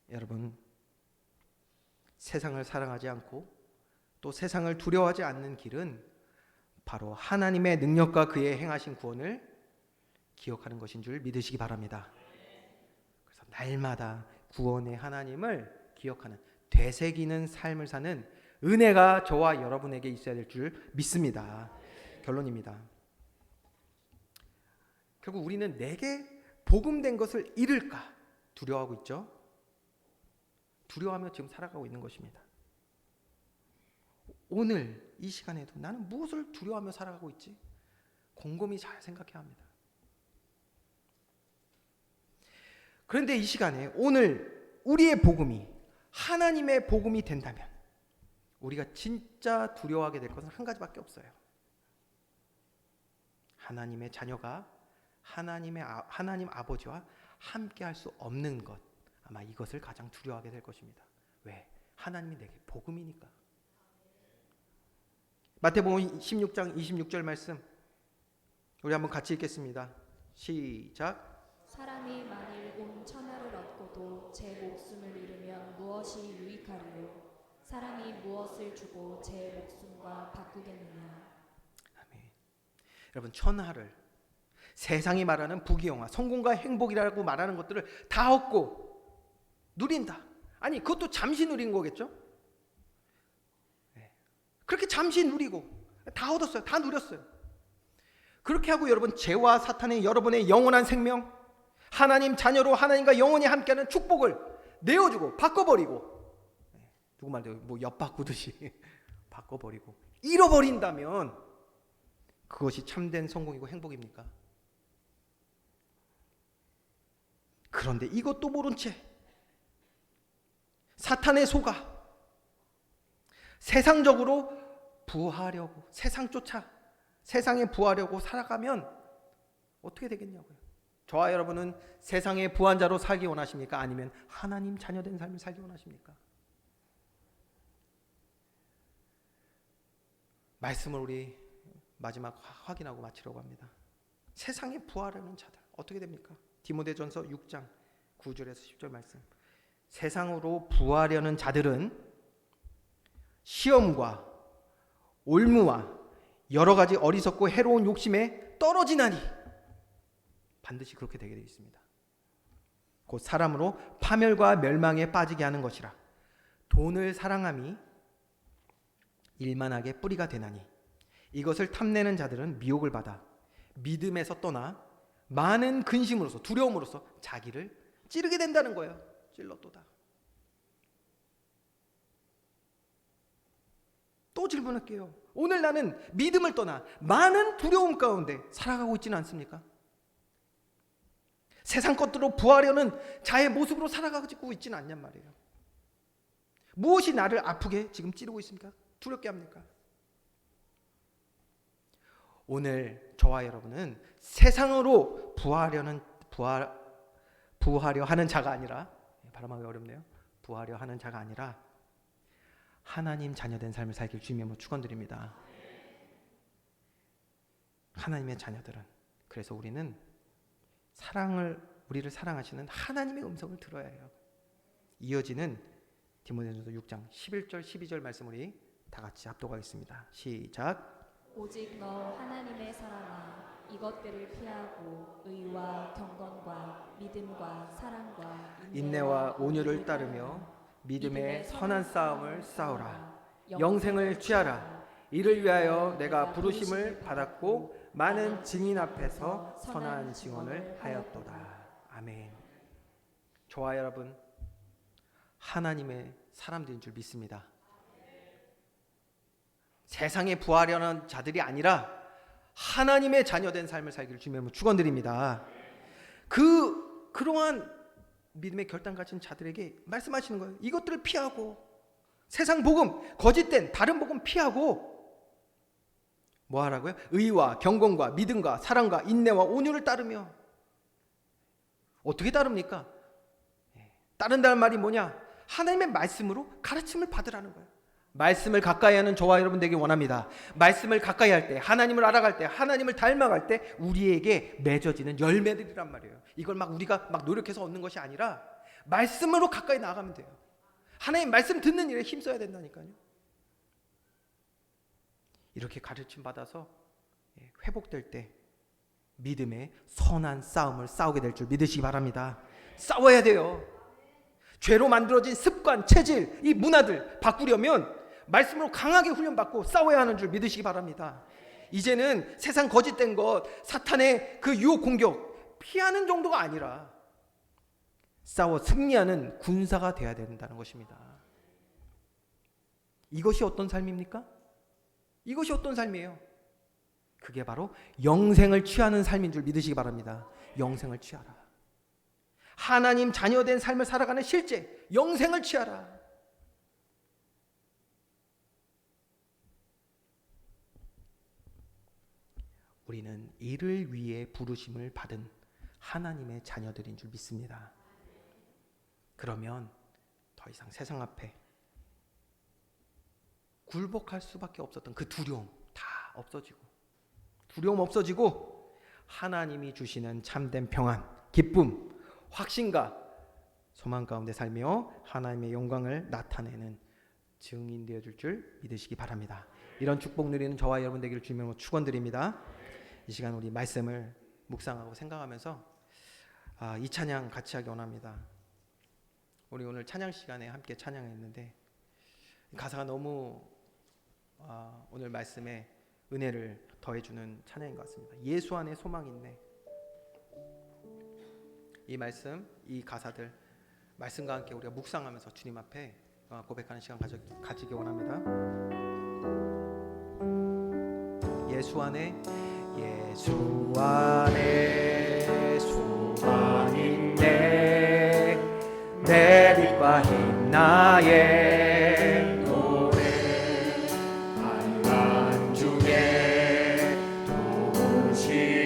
여러분, 세상을 사랑하지 않고 또 세상을 두려워하지 않는 길은 바로 하나님의 능력과 그의 행하신 구원을 기억하는 것인 줄 믿으시기 바랍니다. 그래서 날마다 구원의 하나님을 기억하는, 되새기는 삶을 사는 은혜가 저와 여러분에게 있어야 될 줄 믿습니다. 결론입니다. 결국 우리는 내게 복음된 것을 잃을까 두려워하고 있죠. 두려워하며 지금 살아가고 있는 것입니다. 오늘 이 시간에도 나는 무엇을 두려워하며 살아가고 있지? 곰곰이 잘 생각해야 합니다. 그런데 이 시간에 오늘 우리의 복음이 하나님의 복음이 된다면 우리가 진짜 두려워하게 될 것은 한 가지밖에 없어요. 하나님의 자녀가 하나님 아버지와 함께 할 수 없는 것, 아마 이것을 가장 두려워하게 될 것입니다. 왜? 하나님이 내게 복음이니까. 마태복음 16장 26절 말씀 우리 한번 같이 읽겠습니다. 시작. 사람이 만일 온 천하를 얻고도 제 목숨을 잃으면 무엇이 유익하리요? 사람이 무엇을 주고 제 목숨과 바꾸겠느냐? 아멘. 여러분, 천하를, 세상이 말하는 부귀영화, 성공과 행복이라고 말하는 것들을 다 얻고 누린다. 아니, 그것도 잠시 누린 거겠죠? 그렇게 잠시 누리고 다 얻었어요. 다 누렸어요. 그렇게 하고 여러분, 죄와 사탄의 여러분의 영원한 생명, 하나님 자녀로 하나님과 영원히 함께하는 축복을 내어주고 바꿔버리고, 누구 말대로 뭐 엿바꾸듯이 바꿔버리고 잃어버린다면 그것이 참된 성공이고 행복입니까? 그런데 이것도 모른 채 사탄의 속아 세상적으로 부하려고, 세상에 부하려고 살아가면 어떻게 되겠냐고요. 저와 여러분은 세상의 부한 자로 살기 원하십니까? 아니면 하나님 자녀된 삶을 살기 원하십니까? 말씀을 우리 마지막 확인하고 마치려고 합니다. 세상에 부하려는 자들 어떻게 됩니까? 디모데전서 6장 9절에서 10절 말씀. 세상으로 부하려는 자들은 시험과 올무와 여러 가지 어리석고 해로운 욕심에 떨어지나니, 반드시 그렇게 되게 되어 있습니다. 곧 사람으로 파멸과 멸망에 빠지게 하는 것이라. 돈을 사랑함이 일만하게 뿌리가 되나니 이것을 탐내는 자들은 미혹을 받아 믿음에서 떠나 많은 근심으로서, 두려움으로서 자기를 찌르게 된다는 거예요. 찔러도다. 또 질문할게요. 오늘 나는 믿음을 떠나 많은 두려움 가운데 살아가고 있지는 않습니까? 세상 것들로 부하려는 자의 모습으로 살아가고 있지는 않냔 말이에요. 무엇이 나를 아프게 지금 찌르고 있습니까? 두렵게 합니까? 오늘 저와 여러분은 세상으로 부하려 하는 자가 아니라, 발음하기 어렵네요. 부하려 하는 자가 아니라 하나님 자녀된 삶을 살길 주님의 축원드립니다. 하나님의 자녀들은, 그래서 우리는 우리를 사랑하시는 하나님의 음성을 들어야 해요. 이어지는 디모데전서 6장 11절 12절 말씀 우리 다 같이 합독하겠습니다. 시작. 오직 너 하나님의 사랑아, 이것들을 피하고 의와 경건과 믿음과 사랑과 인내와 온유를 따르며 믿음의 선한 싸움을 싸우라. 영생을 취하라. 이를 위하여 내가 부르심을 받았고 많은 증인 앞에서 선한 증언을 하였도다. 아멘. 저와 여러분, 하나님의 사람들인 줄 믿습니다. 세상에 부하려는 자들이 아니라 하나님의 자녀된 삶을 살기를 주님의 축원드립니다. 그러한 믿음의 결단 가진 자들에게 말씀하시는 거예요. 이것들을 피하고, 세상 복음, 거짓된 다른 복음 피하고 뭐 하라고요? 의와 경건과 믿음과 사랑과 인내와 온유를 따르며. 어떻게 따릅니까? 따른다는 말이 뭐냐? 하나님의 말씀으로 가르침을 받으라는 거예요. 말씀을 가까이 하는 저와 여러분 되기 원합니다. 말씀을 가까이 할 때, 하나님을 알아갈 때, 하나님을 닮아갈 때 우리에게 맺어지는 열매들이란 말이에요. 이걸 우리가 노력해서 얻는 것이 아니라 말씀으로 가까이 나아가면 돼요. 하나님 말씀 듣는 일에 힘써야 된다니까요. 이렇게 가르침 받아서 회복될 때 믿음의 선한 싸움을 싸우게 될 줄 믿으시기 바랍니다. 싸워야 돼요. 죄로 만들어진 습관, 체질, 이 문화들 바꾸려면 말씀으로 강하게 훈련받고 싸워야 하는 줄 믿으시기 바랍니다. 이제는 세상 거짓된 것, 사탄의 그 유혹 공격 피하는 정도가 아니라 싸워 승리하는 군사가 되어야 된다는 것입니다. 이것이 어떤 삶입니까? 이것이 어떤 삶이에요? 그게 바로 영생을 취하는 삶인 줄 믿으시기 바랍니다. 영생을 취하라. 하나님 자녀된 삶을 살아가는 실제 영생을 취하라. 우리는 이를 위해 부르심을 받은 하나님의 자녀들인 줄 믿습니다. 그러면 더 이상 세상 앞에 굴복할 수밖에 없었던 그 두려움 다 없어지고, 두려움 없어지고 하나님이 주시는 참된 평안, 기쁨, 확신과 소망 가운데 살며 하나님의 영광을 나타내는 증인 되어줄 줄 믿으시기 바랍니다. 이런 축복 누리는 저와 여러분 되기를 주님으로 축원드립니다. 이 시간 우리 말씀을 묵상하고 생각하면서 이 찬양 같이 하기 원합니다. 우리 오늘 찬양 시간에 함께 찬양했는데 가사가 너무 오늘 말씀에 은혜를 더해주는 찬양인 것 같습니다. 예수 안에 소망이 있네. 이 말씀, 이 가사들 말씀과 함께 우리가 묵상하면서 주님 앞에 고백하는 시간 가지기 원합니다. 예수 안에 소망 있네. 내 빛과 힘 나의 노래 환난 중에 도우시는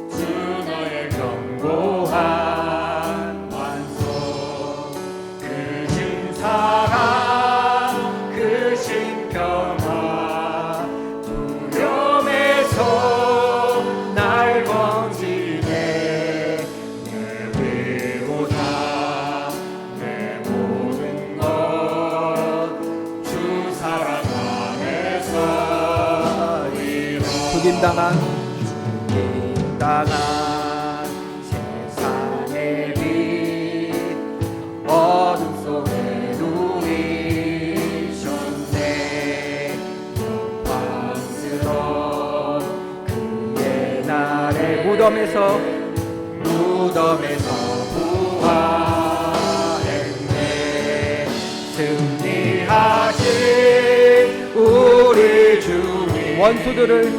주 너의 견고한 완성, 크신 사랑, 크신 평화, 두려움에서 날 건지네. 내 위로다 내 모든 것 주 사랑 안에서 이뤄. 죽임당한 세상의 빛 어둠 속에 누이셨네. 영광스러운 그의 날에 무덤에서 부활했네. 승리하신 원수들을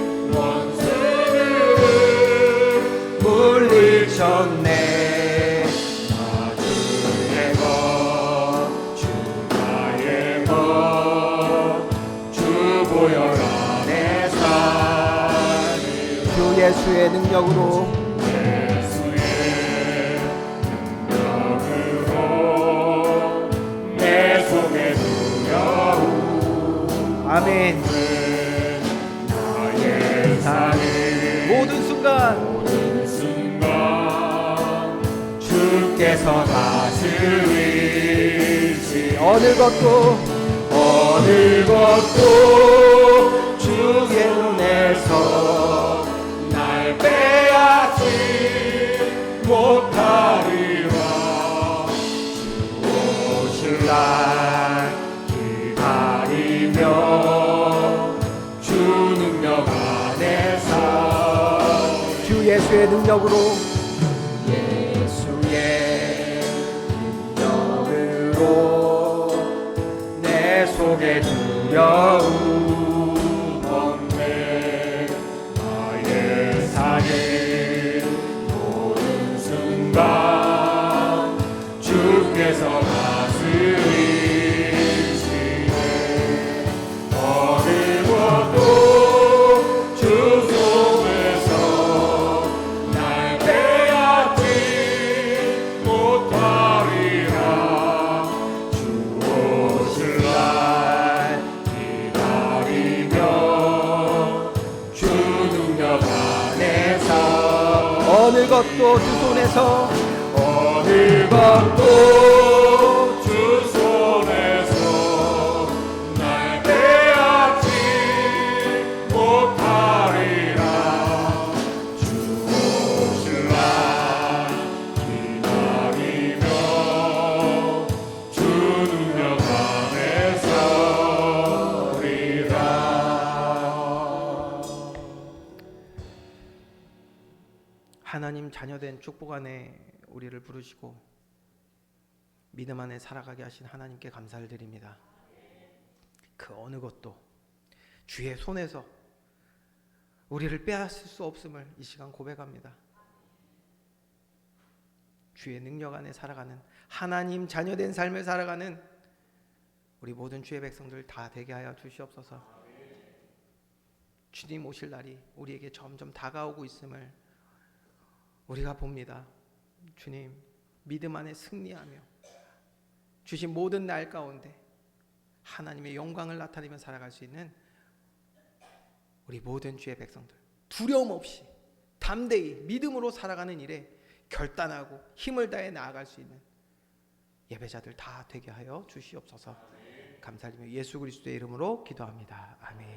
물리쳤네. 주의 것, 주 나의 것, 주 보혈 안에 살리. 주 예수의 능력으로 예수의 능력으로 내 속에 두려움. 아멘. 나의 삶이 모든 순간 모든 순간 주께서 다스리시. 어느 것도 주의 눈에서 날 빼앗지 못하리라. 주 오실 날 기다리며 주 능력 안에서 주 예수의 능력으로 예수의 능력으로 내 속에 두려움 없네. 나의 삶의 모든 순간 주께서 다스리시네. 어느 것도 주 손에서 날 빼앗지 못하리라. 주 오실 날 기다리며 주 능력 안에서 어느 것도 주 손에서 어느 것도 주 손에서 날 빼앗지 못하리라. 주 오실 날 기다리며 주 능력 안에 서리라. 하나님 자녀된 축복 안에 우리를 부르시고 믿음 안에 살아가게 하신 하나님께 감사를 드립니다. 그 어느 것도 주의 손에서 우리를 빼앗을 수 없음을 이 시간 고백합니다. 주의 능력 안에 살아가는 하나님 자녀된 삶을 살아가는 우리 모든 주의 백성들 다 되게 하여 주시옵소서. 주님 오실 날이 우리에게 점점 다가오고 있음을 우리가 봅니다. 주님 믿음 안에 승리하며 주신 모든 날 가운데 하나님의 영광을 나타내며 살아갈 수 있는 우리 모든 주의 백성들 두려움 없이 담대히 믿음으로 살아가는 일에 결단하고 힘을 다해 나아갈 수 있는 예배자들 다 되게 하여 주시옵소서. 감사드리며 예수 그리스도의 이름으로 기도합니다. 아멘.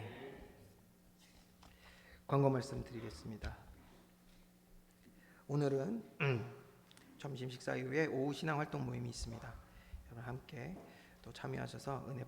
광고 말씀 드리겠습니다. 오늘은 점심 식사 이후에 오후 신앙 활동 모임이 있습니다. 여러분 함께 또 참여하셔서 은혜